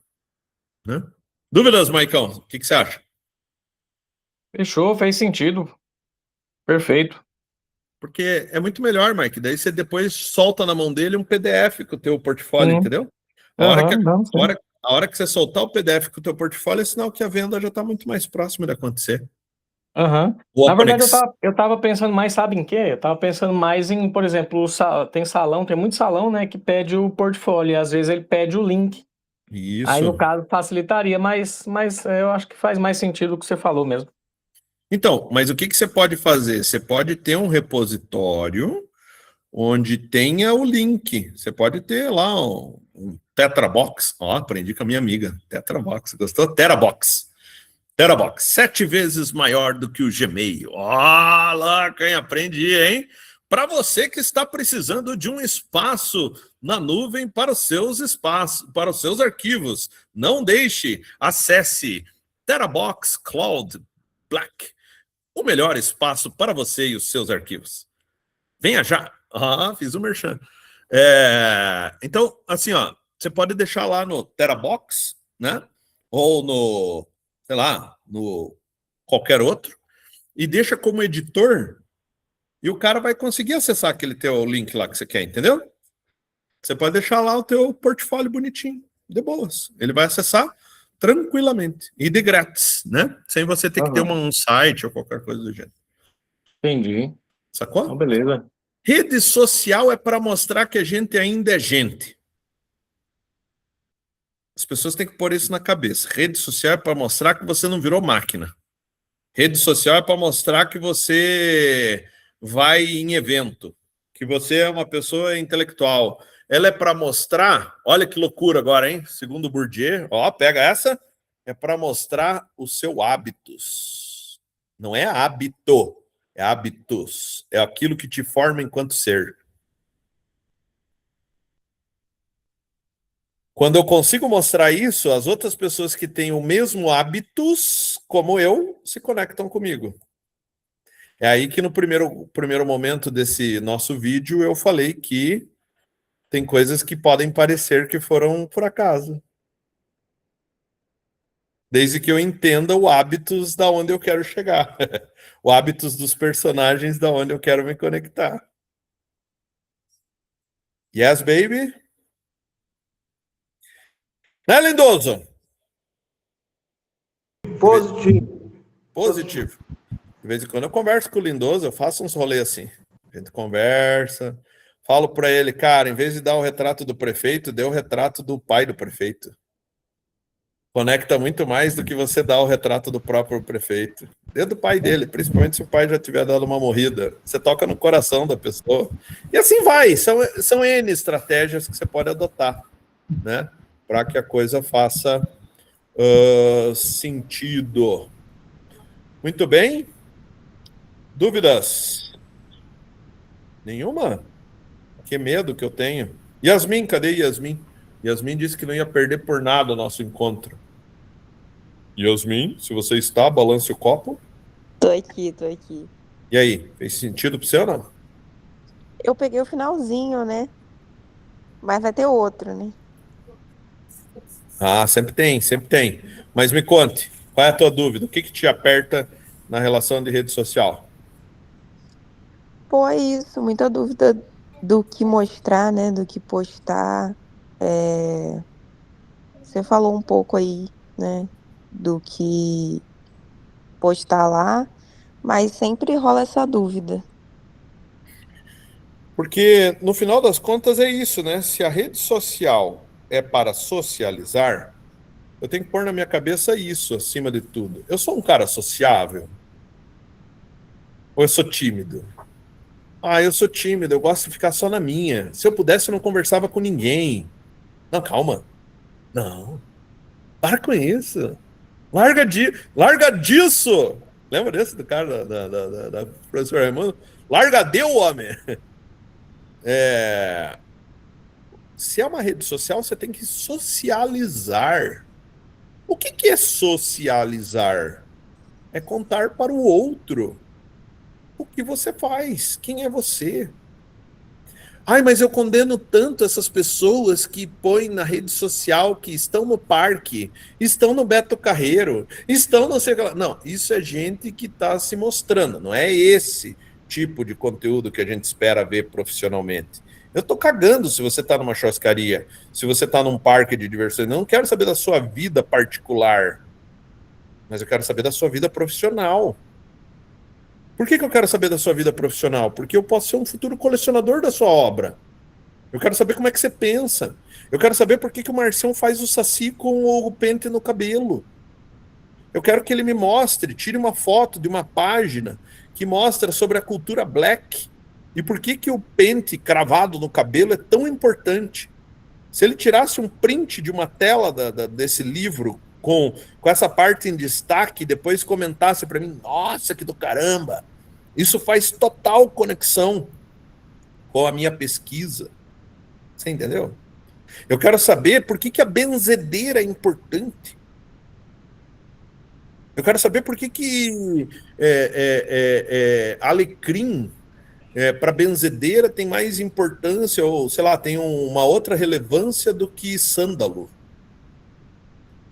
né? Dúvidas, Maicon? O que você acha? Fechou, fez sentido. Perfeito. Porque é muito melhor, Mike. Daí você depois solta na mão dele um PDF com o teu portfólio, Sim. entendeu? A hora que, Aham, não, sim. a hora que você soltar o PDF com o teu portfólio, é sinal que a venda já está muito mais próxima de acontecer. Aham. Ou Na a verdade, conexão. eu tava pensando mais, sabe em quê? Eu tava pensando mais em, por exemplo, tem salão, tem muito salão, né, que pede o portfólio, e às vezes ele pede o link. Aí, no Isso. caso, facilitaria, mas eu acho que faz mais sentido o que você falou mesmo. Então, mas o que você pode fazer? Você pode ter um repositório onde tenha o link. Você pode ter lá um Tetrabox. Ó, aprendi com a minha amiga. Tetrabox. Gostou? Terabox. Terabox, 7 vezes maior do que o Gmail. Ó, lá, quem aprende, hein? Para você que está precisando de um espaço na nuvem para os seus espaços, para os seus arquivos, não deixe, acesse Terabox Cloud Black, o melhor espaço para você e os seus arquivos. Venha já. Ah, fiz o merchan. Então, assim, ó, você pode deixar lá no Terabox, né? Ou no, sei lá, no qualquer outro, e deixa como editor, e o cara vai conseguir acessar aquele teu link lá que você quer, entendeu? Você pode deixar lá o teu portfólio bonitinho, de boas. Ele vai acessar tranquilamente, e de grátis, né? Sem você ter que ter Aham. um site ou qualquer coisa do gênero. Entendi. Então, Sacou? beleza. Rede social é para mostrar que a gente ainda é gente. As pessoas têm que pôr isso na cabeça. Rede social é para mostrar que você não virou máquina. Rede social é para mostrar que você vai em evento, que você é uma pessoa intelectual. Ela é para mostrar, olha que loucura agora, hein? Segundo Bourdieu, ó, pega essa, é para mostrar o seu hábitos. Não é hábito, é hábitos. É aquilo que te forma enquanto ser. Quando eu consigo mostrar isso, as outras pessoas que têm o mesmo hábitos como eu se conectam comigo. É aí que no primeiro momento desse nosso vídeo eu falei que tem coisas que podem parecer que foram por acaso. Desde que eu entenda o hábitos da onde eu quero chegar. O hábitos dos personagens da onde eu quero me conectar. Yes, baby? Né, Lindoso? Positivo. Positivo. De vez em quando eu converso com o Lindoso, eu faço uns rolês assim. A gente conversa, falo para ele, cara, em vez de dar o retrato do prefeito, dê o retrato do pai do prefeito. Conecta muito mais do que você dar o retrato do próprio prefeito. Dê do pai dele, principalmente se o pai já tiver dado uma morrida. Você toca no coração da pessoa. E assim vai. São N estratégias que você pode adotar, né? Para que a coisa faça sentido. Muito bem. Dúvidas? Nenhuma? Que medo que eu tenho. Yasmin, cadê Yasmin? Yasmin disse que não ia perder por nada o nosso encontro. Yasmin, se você está, balance o copo. Tô aqui, tô aqui. E aí, fez sentido para você ou não? Eu peguei o finalzinho, né? Mas vai ter outro, né? Ah, sempre tem, sempre tem. Mas me conte, qual é a tua dúvida? O que te aperta na relação de rede social? Pô, é isso, muita dúvida do que mostrar, né? Do que postar. Você falou um pouco aí, né? Do que postar lá, mas sempre rola essa dúvida. Porque no final das contas é isso, né? Se a rede social é para socializar, eu tenho que pôr na minha cabeça isso acima de tudo. Eu sou um cara sociável? Ou eu sou tímido? Ah, eu sou tímido, eu gosto de ficar só na minha. Se eu pudesse, eu não conversava com ninguém. Não, calma. Não. Para com isso. Larga disso. Lembra desse do cara da professora Raimundo? Larga deu, homem. Se é uma rede social, você tem que socializar. O que é socializar? É contar para o outro o que você faz, quem é você. Ai, mas eu condeno tanto essas pessoas que põem na rede social que estão no parque, estão no Beto Carreiro, estão no sei lá. Não, isso é gente que está se mostrando, não é esse tipo de conteúdo que a gente espera ver profissionalmente. Eu tô cagando se você está numa churrascaria, se você está num parque de diversões. Eu não quero saber da sua vida particular, mas eu quero saber da sua vida profissional. Por que eu quero saber da sua vida profissional? Porque eu posso ser um futuro colecionador da sua obra. Eu quero saber como é que você pensa. Eu quero saber por que o Marcião faz o saci com o pente no cabelo. Eu quero que ele me mostre, tire uma foto de uma página que mostra sobre a cultura black e por que o pente cravado no cabelo é tão importante. Se ele tirasse um print de uma tela desse livro com essa parte em destaque e depois comentasse para mim, nossa, que do caramba, isso faz total conexão com a minha pesquisa. Você entendeu? Eu quero saber por que a benzedeira é importante. Eu quero saber por que alecrim para benzedeira tem mais importância, ou sei lá, tem uma outra relevância do que sândalo.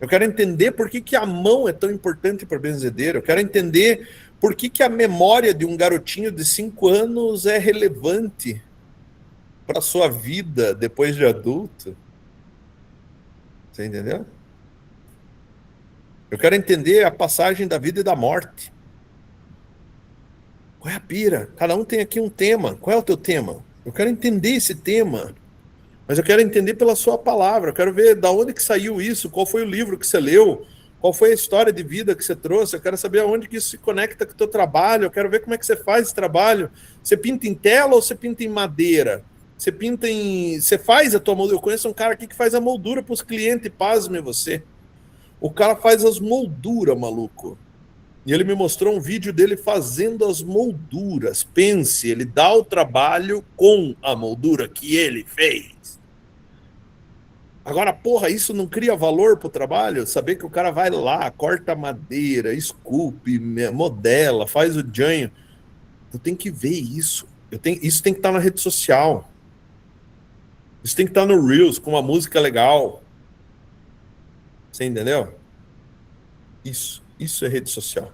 Eu quero entender por que a mão é tão importante para benzedeira. Eu quero entender por que a memória de um garotinho de 5 anos é relevante para a sua vida depois de adulto. Você entendeu? Eu quero entender a passagem da vida e da morte. Qual é a pira? Cada um tem aqui um tema. Qual é o teu tema? Eu quero entender esse tema. Mas eu quero entender pela sua palavra. Eu quero ver da onde que saiu isso, qual foi o livro que você leu, qual foi a história de vida que você trouxe. Eu quero saber aonde que isso se conecta com o teu trabalho. Eu quero ver como é que você faz esse trabalho. Você pinta em tela ou você pinta em madeira? Você pinta em... Você faz a tua moldura. Eu conheço um cara aqui que faz a moldura para os clientes, pasme você. O cara faz as molduras, maluco. E ele me mostrou um vídeo dele fazendo as molduras. Pense, ele dá o trabalho com a moldura que ele fez. Agora, porra, isso não cria valor pro trabalho? Saber que o cara vai lá, corta madeira, esculpe, modela, faz o janho. Eu tenho que ver isso. Isso tem que estar na rede social. Isso tem que estar no Reels, com uma música legal. Você entendeu? Isso é rede social.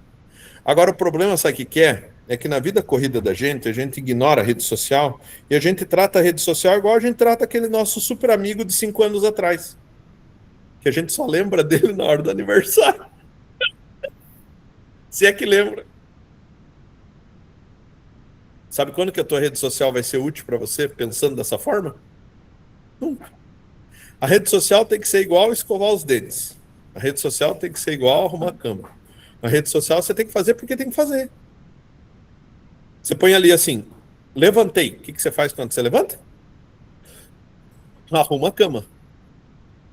Agora, o problema, sabe o que é? É que na vida corrida da gente, a gente ignora a rede social e a gente trata a rede social igual a gente trata aquele nosso super amigo de 5 anos atrás. Que a gente só lembra dele na hora do aniversário. Se é que lembra. Sabe quando que a tua rede social vai ser útil para você, pensando dessa forma? Nunca. A rede social tem que ser igual escovar os dentes. A rede social tem que ser igual arrumar a cama. A rede social você tem que fazer porque tem que fazer. Você põe ali assim, levantei. O que você faz quando você levanta? Arruma a cama.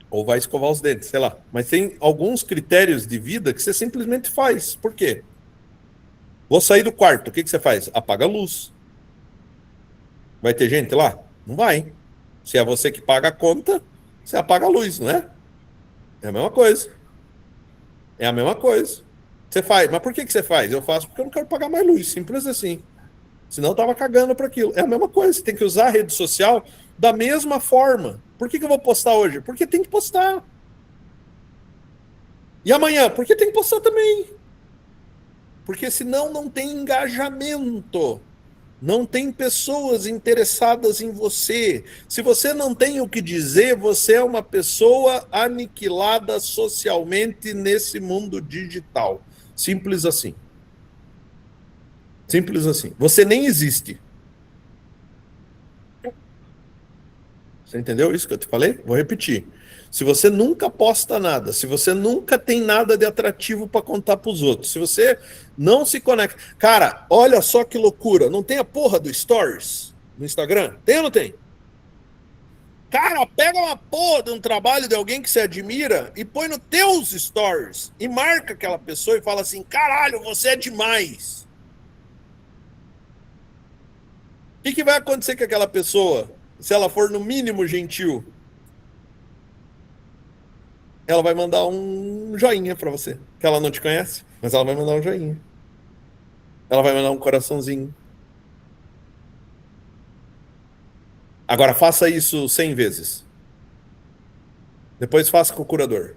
Ou vai escovar os dentes, sei lá. Mas tem alguns critérios de vida que você simplesmente faz. Por quê? Vou sair do quarto. O que você faz? Apaga a luz. Vai ter gente lá? Não vai. Se é você que paga a conta, você apaga a luz, não é? É a mesma coisa. É a mesma coisa. Você faz. Mas por que você faz? Eu faço porque eu não quero pagar mais luz. Simples assim. Senão eu tava cagando para aquilo. É a mesma coisa. Você tem que usar a rede social da mesma forma. Por que eu vou postar hoje? Porque tem que postar. E amanhã? Porque tem que postar também. Porque senão não tem engajamento. Não tem pessoas interessadas em você. Se você não tem o que dizer, você é uma pessoa aniquilada socialmente nesse mundo digital. Simples assim. Simples assim. Você nem existe. Você entendeu isso que eu te falei? Vou repetir. Se você nunca posta nada, se você nunca tem nada de atrativo para contar para os outros, se você não se conecta... Cara, olha só que loucura. Não tem a porra do Stories no Instagram? Tem ou não tem? Cara, pega uma porra de um trabalho de alguém que você admira e põe nos teus Stories e marca aquela pessoa e fala assim, caralho, você é demais. O que vai acontecer com aquela pessoa se ela for no mínimo gentil? Ela vai mandar um um joinha para você, que ela não te conhece, mas ela vai mandar um joinha. Ela vai mandar um coraçãozinho. Agora faça isso 100 vezes. Depois faça com o curador.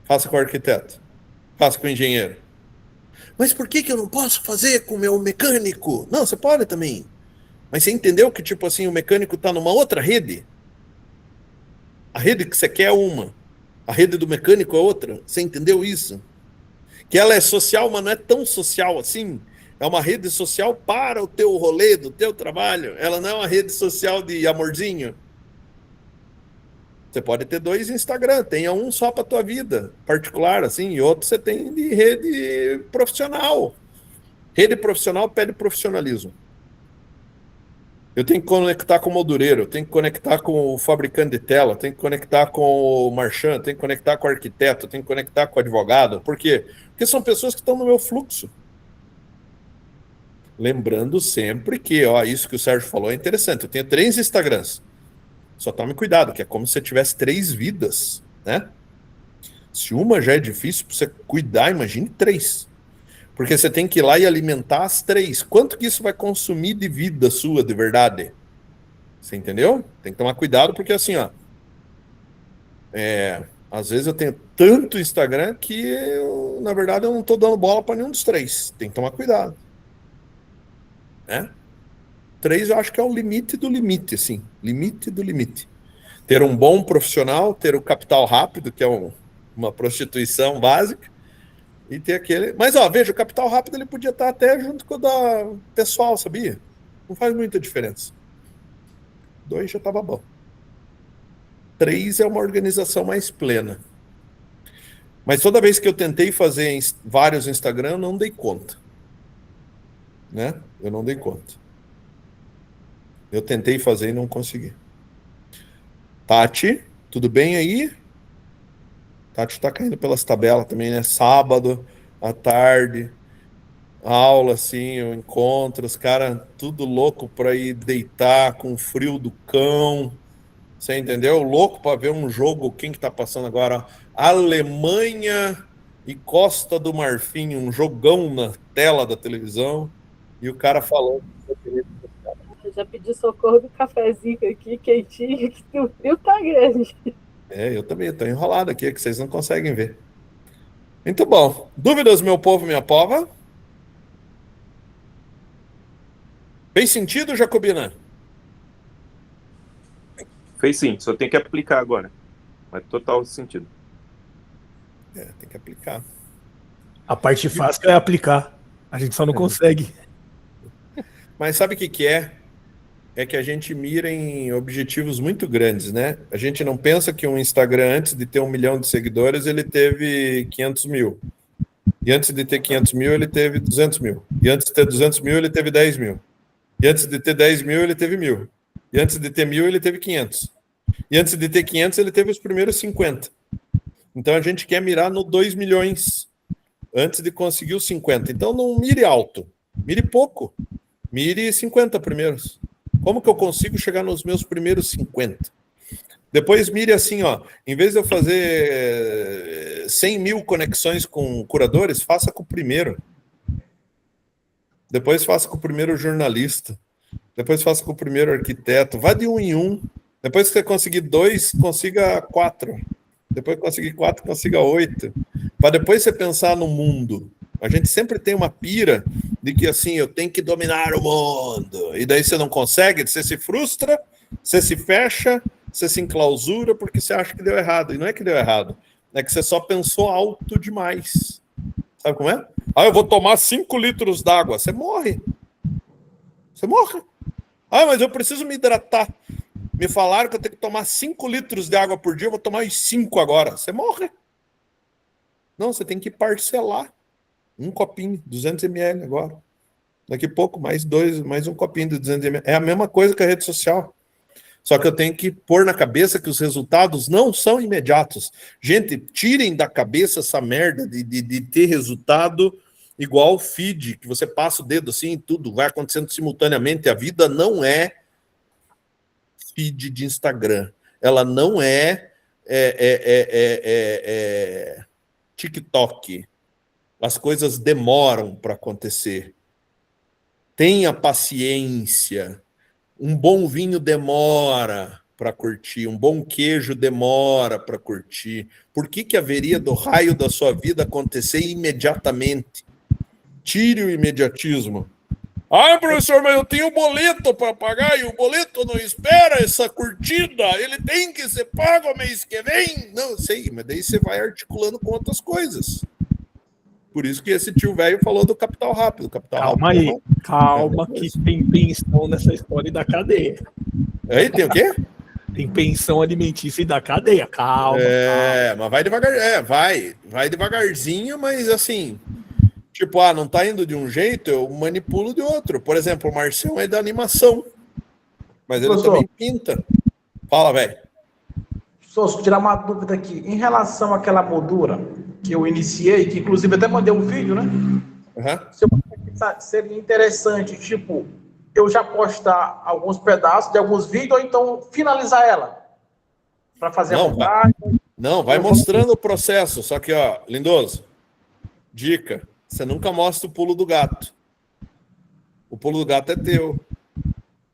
Faça com o arquiteto. Faça com o engenheiro. Mas por que eu não posso fazer com o meu mecânico? Não, você pode também. Mas você entendeu que, tipo assim, o mecânico está numa outra rede? A rede que você quer é uma. A rede do mecânico é outra. Você entendeu isso? Que ela é social, mas não é tão social assim. É uma rede social para o teu rolê, do teu trabalho. Ela não é uma rede social de amorzinho. Você pode ter 2 Instagram, tenha um só para tua vida particular, assim, e outro você tem de rede profissional. Rede profissional pede profissionalismo. Eu tenho que conectar com o moldureiro, eu tenho que conectar com o fabricante de tela, eu tenho que conectar com o marchand, eu tenho que conectar com o arquiteto, eu tenho que conectar com o advogado. Por quê? Porque são pessoas que estão no meu fluxo. Lembrando sempre que, ó, isso que o Sérgio falou é interessante. Eu tenho 3 Instagrams. Só tome cuidado, que é como se você tivesse 3 vidas, né? Se uma já é difícil para você cuidar, imagine 3. Porque você tem que ir lá e alimentar as 3. Quanto que isso vai consumir de vida sua, de verdade? Você entendeu? Tem que tomar cuidado, porque assim, ó, às vezes eu tenho tanto Instagram que, na verdade, eu não estou dando bola para nenhum dos 3. Tem que tomar cuidado. Né? 3 eu acho que é o limite do limite, assim. Limite do limite. Ter um bom profissional, ter o capital rápido, que é uma prostituição básica, e ter aquele... Mas, ó, veja, o capital rápido ele podia estar até junto com o da pessoal, sabia? Não faz muita diferença. 2 já estava bom. 3 é uma organização mais plena. Mas toda vez que eu tentei fazer vários Instagram, eu não dei conta. Né? Eu não dei conta. Eu tentei fazer e não consegui. Tati, tudo bem aí? Tati tá caindo pelas tabelas também, né? Sábado, à tarde, aula, assim, encontro, os caras tudo louco para ir deitar com o frio do cão. Você entendeu? Louco para ver um jogo, quem que tá passando agora? Alemanha e Costa do Marfim, um jogão na tela da televisão. E o cara falando. Eu já pedi socorro do cafezinho aqui, quentinho, que o frio tá grande. Eu também estou enrolado aqui, que vocês não conseguem ver. Muito bom. Dúvidas, meu povo, minha pova? Fez sentido, Jacobina? Fez sim, só tem que aplicar agora. Faz total sentido. Tem que aplicar. A parte fácil é aplicar. A gente só não consegue. Mas sabe o que é? É que a gente mira em objetivos muito grandes, né? A gente não pensa que um Instagram, antes de ter 1 milhão de seguidores, ele teve 500 mil. E antes de ter 500 mil, ele teve 200 mil. E antes de ter 200 mil, ele teve 10 mil. E antes de ter 10 mil, ele teve 1.000. E antes de ter 1.000, ele teve 500. E antes de ter 500, ele teve os primeiros 50. Então a gente quer mirar no 2 milhões antes de conseguir os 50. Então não mire alto, mire pouco. Mire 50 primeiros. Como que eu consigo chegar nos meus primeiros 50? Depois mire assim, ó, em vez de eu fazer 100 mil conexões com curadores, faça com o primeiro. Depois faça com o primeiro jornalista. Depois faça com o primeiro arquiteto. Vá de 1 em 1. Depois que você conseguir 2, consiga 4. Depois que conseguir 4, consiga 8. Para depois você pensar no mundo. A gente sempre tem uma pira de que assim, eu tenho que dominar o mundo. E daí você não consegue, você se frustra, você se fecha, você se enclausura porque você acha que deu errado. E não é que deu errado. É que você só pensou alto demais. Sabe como é? Eu vou tomar 5 litros d'água. Você morre. Você morre. Mas eu preciso me hidratar. Me falaram que eu tenho que tomar 5 litros de água por dia, eu vou tomar os 5 agora. Você morre. Não, você tem que parcelar. Um copinho, 200 ml agora. Daqui a pouco, mais um copinho de 200 ml. É a mesma coisa que a rede social. Só que eu tenho que pôr na cabeça que os resultados não são imediatos. Gente, tirem da cabeça essa merda de ter resultado igual feed, que você passa o dedo assim e tudo vai acontecendo simultaneamente. A vida não é feed de Instagram. Ela não é TikTok. As coisas demoram para acontecer. Tenha paciência. Um bom vinho demora para curtir, um bom queijo demora para curtir. Por que haveria do raio da sua vida acontecer imediatamente? Tire o imediatismo. Ah, professor, mas eu tenho boleto para pagar e o boleto não espera essa curtida. Ele tem que ser pago mês que vem. Não, sei, mas daí você vai articulando com outras coisas. Por isso que esse tio velho falou do capital rápido. Calma aí, calma que tem pensão nessa história da cadeia. Aí tem o quê? Tem pensão alimentícia e da cadeia, calma. Mas vai devagar, vai devagarzinho, mas assim, tipo, não tá indo de um jeito, eu manipulo de outro. Por exemplo, o Marcião é da animação, mas ele também pinta. Fala, velho. Só tirar uma dúvida aqui, em relação àquela moldura que eu iniciei, que inclusive até mandei um vídeo, né? Se eu pensar, seria interessante, tipo, eu já postar alguns pedaços de alguns vídeos, ou então finalizar ela para fazer a montagem. Não, vai mostrando o processo. Só que, ó, Lindoso, dica, você nunca mostra o pulo do gato. O pulo do gato é teu.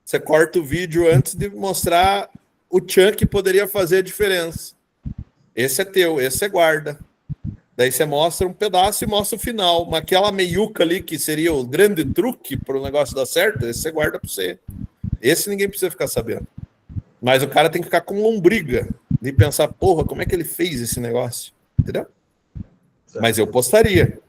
Você corta o vídeo antes de mostrar o tchan que poderia fazer a diferença. Esse é teu, esse você guarda. Daí você mostra um pedaço e mostra o final. Mas aquela meiuca ali, que seria o grande truque para o negócio dar certo, esse você guarda para você. Esse ninguém precisa ficar sabendo. Mas o cara tem que ficar com lombriga de pensar, porra, como é que ele fez esse negócio? Entendeu? Certo. Mas eu postaria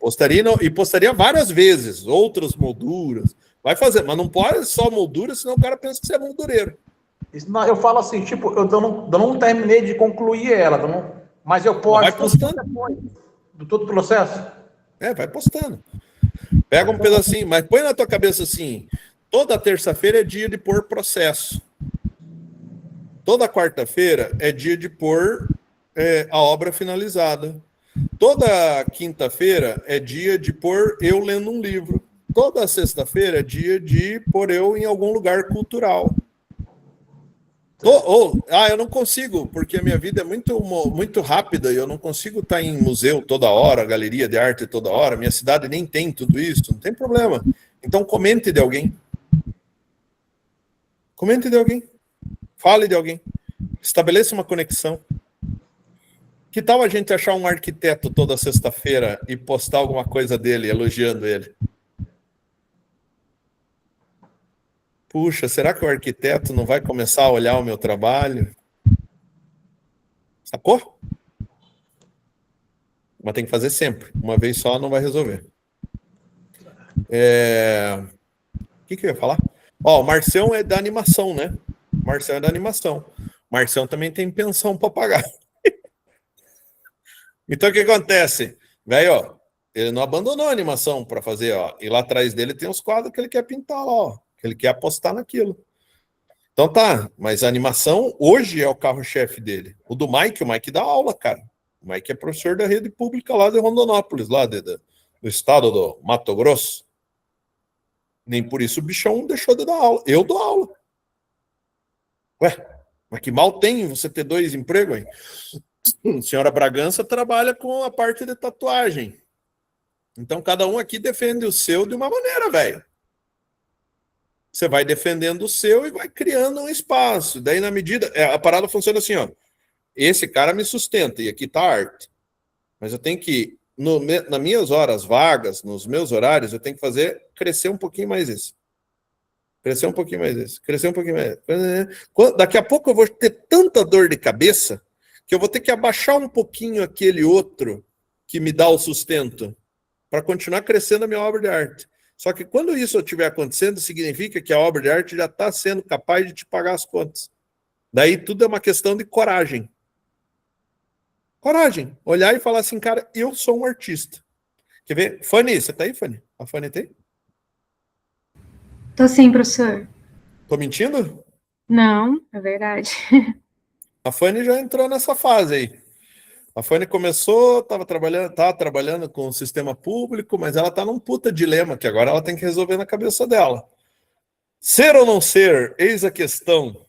e postaria várias vezes, outras molduras. Vai fazer, mas não pode só moldura, senão o cara pensa que você é moldureiro. Eu falo assim, tipo, eu não terminei de concluir ela, mas eu posso... Vai postando. Do todo o processo? Vai postando. Pega um pedacinho, mas põe na tua cabeça assim, toda terça-feira é dia de pôr processo. Toda quarta-feira é dia de pôr a obra finalizada. Toda quinta-feira é dia de pôr eu lendo um livro. Toda sexta-feira é dia de pôr eu em algum lugar cultural. Eu não consigo, porque a minha vida é muito rápida e eu não consigo estar em museu toda hora, galeria de arte toda hora. Minha cidade nem tem tudo isso, não tem problema. Então comente de alguém. Comente de alguém. Fale de alguém. Estabeleça uma conexão. Que tal a gente achar um arquiteto toda sexta-feira e postar alguma coisa dele, elogiando ele? Puxa, será que o arquiteto não vai começar a olhar o meu trabalho? Sacou? Mas tem que fazer sempre. Uma vez só não vai resolver. O que eu ia falar? O Marcião é da animação, né? O Marcião é da animação. O Marcião também tem pensão para pagar. Então, o que acontece? Velho, ele não abandonou a animação para fazer, e lá atrás dele tem os quadros que ele quer pintar lá, que ele quer apostar naquilo. Então tá, mas a animação hoje é o carro-chefe dele. O do Mike, o Mike dá aula, cara. O Mike é professor da rede pública lá de Rondonópolis, lá do estado do Mato Grosso. Nem por isso o bichão deixou de dar aula. Eu dou aula. Ué, mas que mal tem você ter 2 empregos, hein? Senhora Bragança trabalha com a parte de tatuagem. Então cada um aqui defende o seu de uma maneira, velho. Você vai defendendo o seu e vai criando um espaço. Daí, na medida... a parada funciona assim, ó. Esse cara me sustenta, e aqui tá a arte. Mas eu tenho que, nas minhas horas vagas, nos meus horários, eu tenho que fazer crescer um pouquinho mais esse. Crescer um pouquinho mais esse. Crescer um pouquinho mais esse. Daqui a pouco eu vou ter tanta dor de cabeça que eu vou ter que abaixar um pouquinho aquele outro que me dá o sustento para continuar crescendo a minha obra de arte. Só que quando isso estiver acontecendo, significa que a obra de arte já está sendo capaz de te pagar as contas. Daí tudo é uma questão de coragem. Coragem. Olhar e falar assim, cara, eu sou um artista. Quer ver? Fanny, você tá aí, Fanny? A Fanny tá aí? Tô sim, professor. Tô mentindo? Não, é verdade. A Fanny já entrou nessa fase aí. A Fanny começou, tá trabalhando com o sistema público, mas ela tá num puta dilema que agora ela tem que resolver na cabeça dela. Ser ou não ser, eis a questão.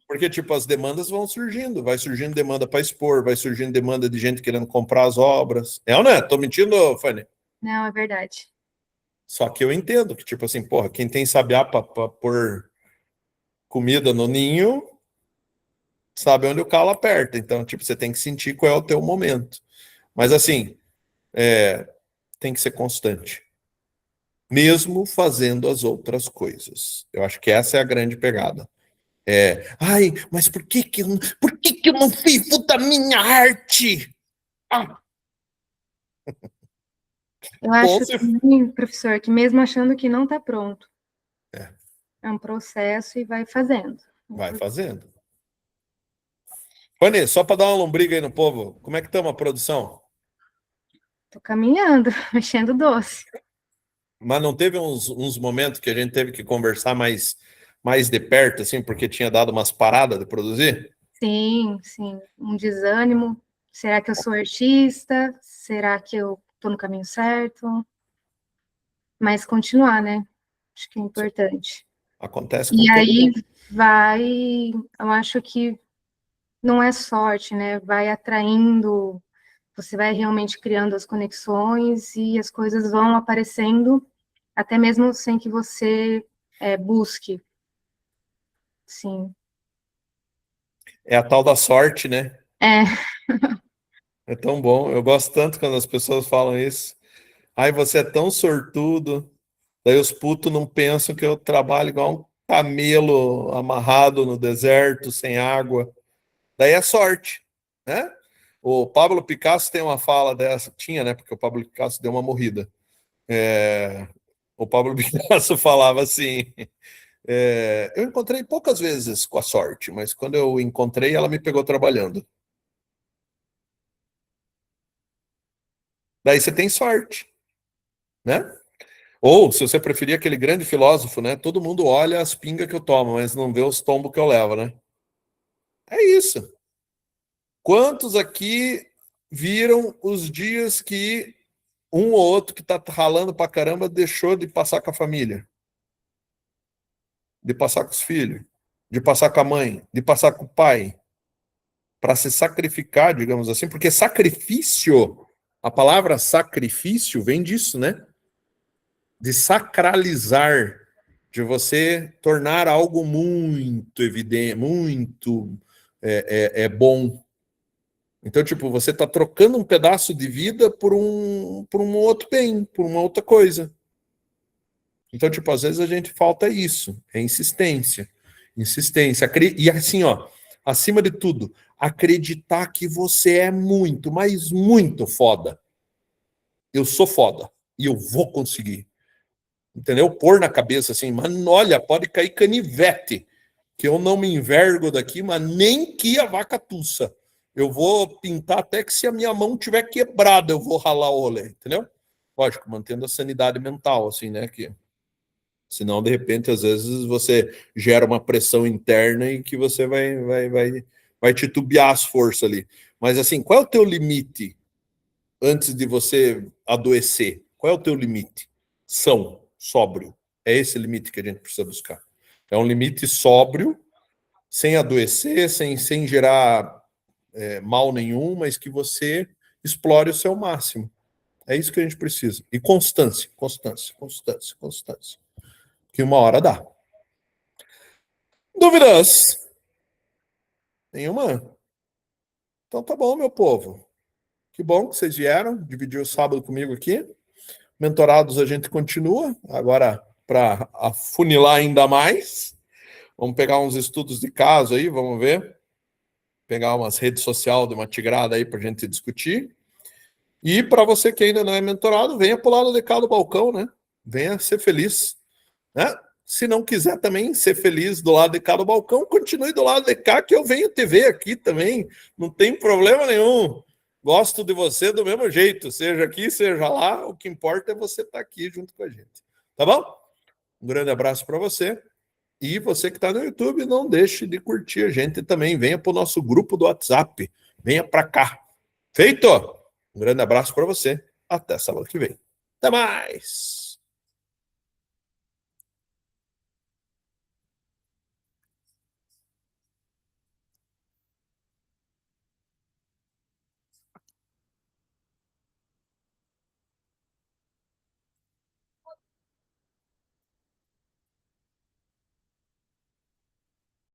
Porque, tipo, as demandas vão surgindo. Vai surgindo demanda para expor, vai surgindo demanda de gente querendo comprar as obras. É ou não é? Tô mentindo, Fanny? Não, é verdade. Só que eu entendo que, tipo assim, porra, quem tem sabiá para pôr comida no ninho, sabe onde o calo aperta. Então, tipo, você tem que sentir qual é o teu momento. Mas, assim, tem que ser constante. Mesmo fazendo as outras coisas. Eu acho que essa é a grande pegada. Ai, mas por que eu não vivo da minha arte? Ah, Eu acho também, professor, que mesmo achando que não está pronto, é um processo e vai fazendo. Vai fazendo. Fanny, só para dar uma lombriga aí no povo, como é que estamos a produção? Tô caminhando, mexendo doce. Mas não teve uns momentos que a gente teve que conversar mais de perto, assim, porque tinha dado umas paradas de produzir? Sim, sim. Um desânimo. Será que eu sou artista? Será que eu tô no caminho certo? Mas continuar, né? Acho que é importante. Acontece com E todo aí mundo. eu acho que não é sorte, né? Vai atraindo, você vai realmente criando as conexões e as coisas vão aparecendo, até mesmo sem que você busque. Sim. É a tal da sorte, né? É, É tão bom. Eu gosto tanto quando as pessoas falam isso. Ai, você é tão sortudo. Daí os putos não pensam que eu trabalho igual um camelo amarrado no deserto, sem água. Daí é sorte, né? O Pablo Picasso tem uma fala dessa, tinha, né? Porque o Pablo Picasso deu uma morrida. O Pablo Picasso falava assim: eu encontrei poucas vezes com a sorte, mas quando eu encontrei, ela me pegou trabalhando. Daí você tem sorte, né? Ou, se você preferir, aquele grande filósofo, né? Todo mundo olha as pingas que eu tomo, mas não vê os tombos que eu levo, né? É isso. Quantos aqui viram os dias que um ou outro que tá ralando pra caramba deixou de passar com a família? De passar com os filhos? De passar com a mãe? De passar com o pai? Para se sacrificar, digamos assim, porque sacrifício, a palavra sacrifício vem disso, né? De sacralizar, de você tornar algo muito evidente, muito bom. Então, tipo, você está trocando um pedaço de vida por um outro bem, por uma outra coisa. Então, tipo, às vezes a gente falta isso, é insistência. Insistência. E assim, ó, acima de tudo, acreditar que você é muito, mas muito foda. Eu sou foda e eu vou conseguir. Entendeu? Pôr na cabeça assim, mas olha, pode cair canivete, que eu não me envergo daqui, mas nem que a vaca tussa. Eu vou pintar até que se a minha mão tiver quebrada, eu vou ralar o rolê, entendeu? Lógico, mantendo a sanidade mental, assim, né? Que senão, de repente, às vezes você gera uma pressão interna e que você vai titubear as forças ali. Mas assim, qual é o teu limite antes de você adoecer? Qual é o teu limite? Sóbrio. É esse limite que a gente precisa buscar. É um limite sóbrio, sem adoecer, sem gerar mal nenhum, mas que você explore o seu máximo. É isso que a gente precisa. E constância, constância, constância, constância. Que uma hora dá. Dúvidas? Nenhuma? Então tá bom, meu povo. Que bom que vocês vieram dividir o sábado comigo aqui. Mentorados a gente continua, agora para afunilar ainda mais. Vamos pegar uns estudos de caso aí, vamos ver. Pegar umas redes sociais de uma tigrada aí para a gente discutir. E para você que ainda não é mentorado, venha pular no DK do balcão, né? Venha ser feliz, né? Se não quiser também ser feliz do lado de cá do balcão, continue do lado de cá que eu venho te ver aqui também. Não tem problema nenhum. Gosto de você do mesmo jeito, seja aqui, seja lá. O que importa é você estar aqui junto com a gente. Tá bom? Um grande abraço para você. E você que está no YouTube, não deixe de curtir a gente também. Venha para o nosso grupo do WhatsApp. Venha para cá. Feito? Um grande abraço para você. Até sábado que vem. Até mais!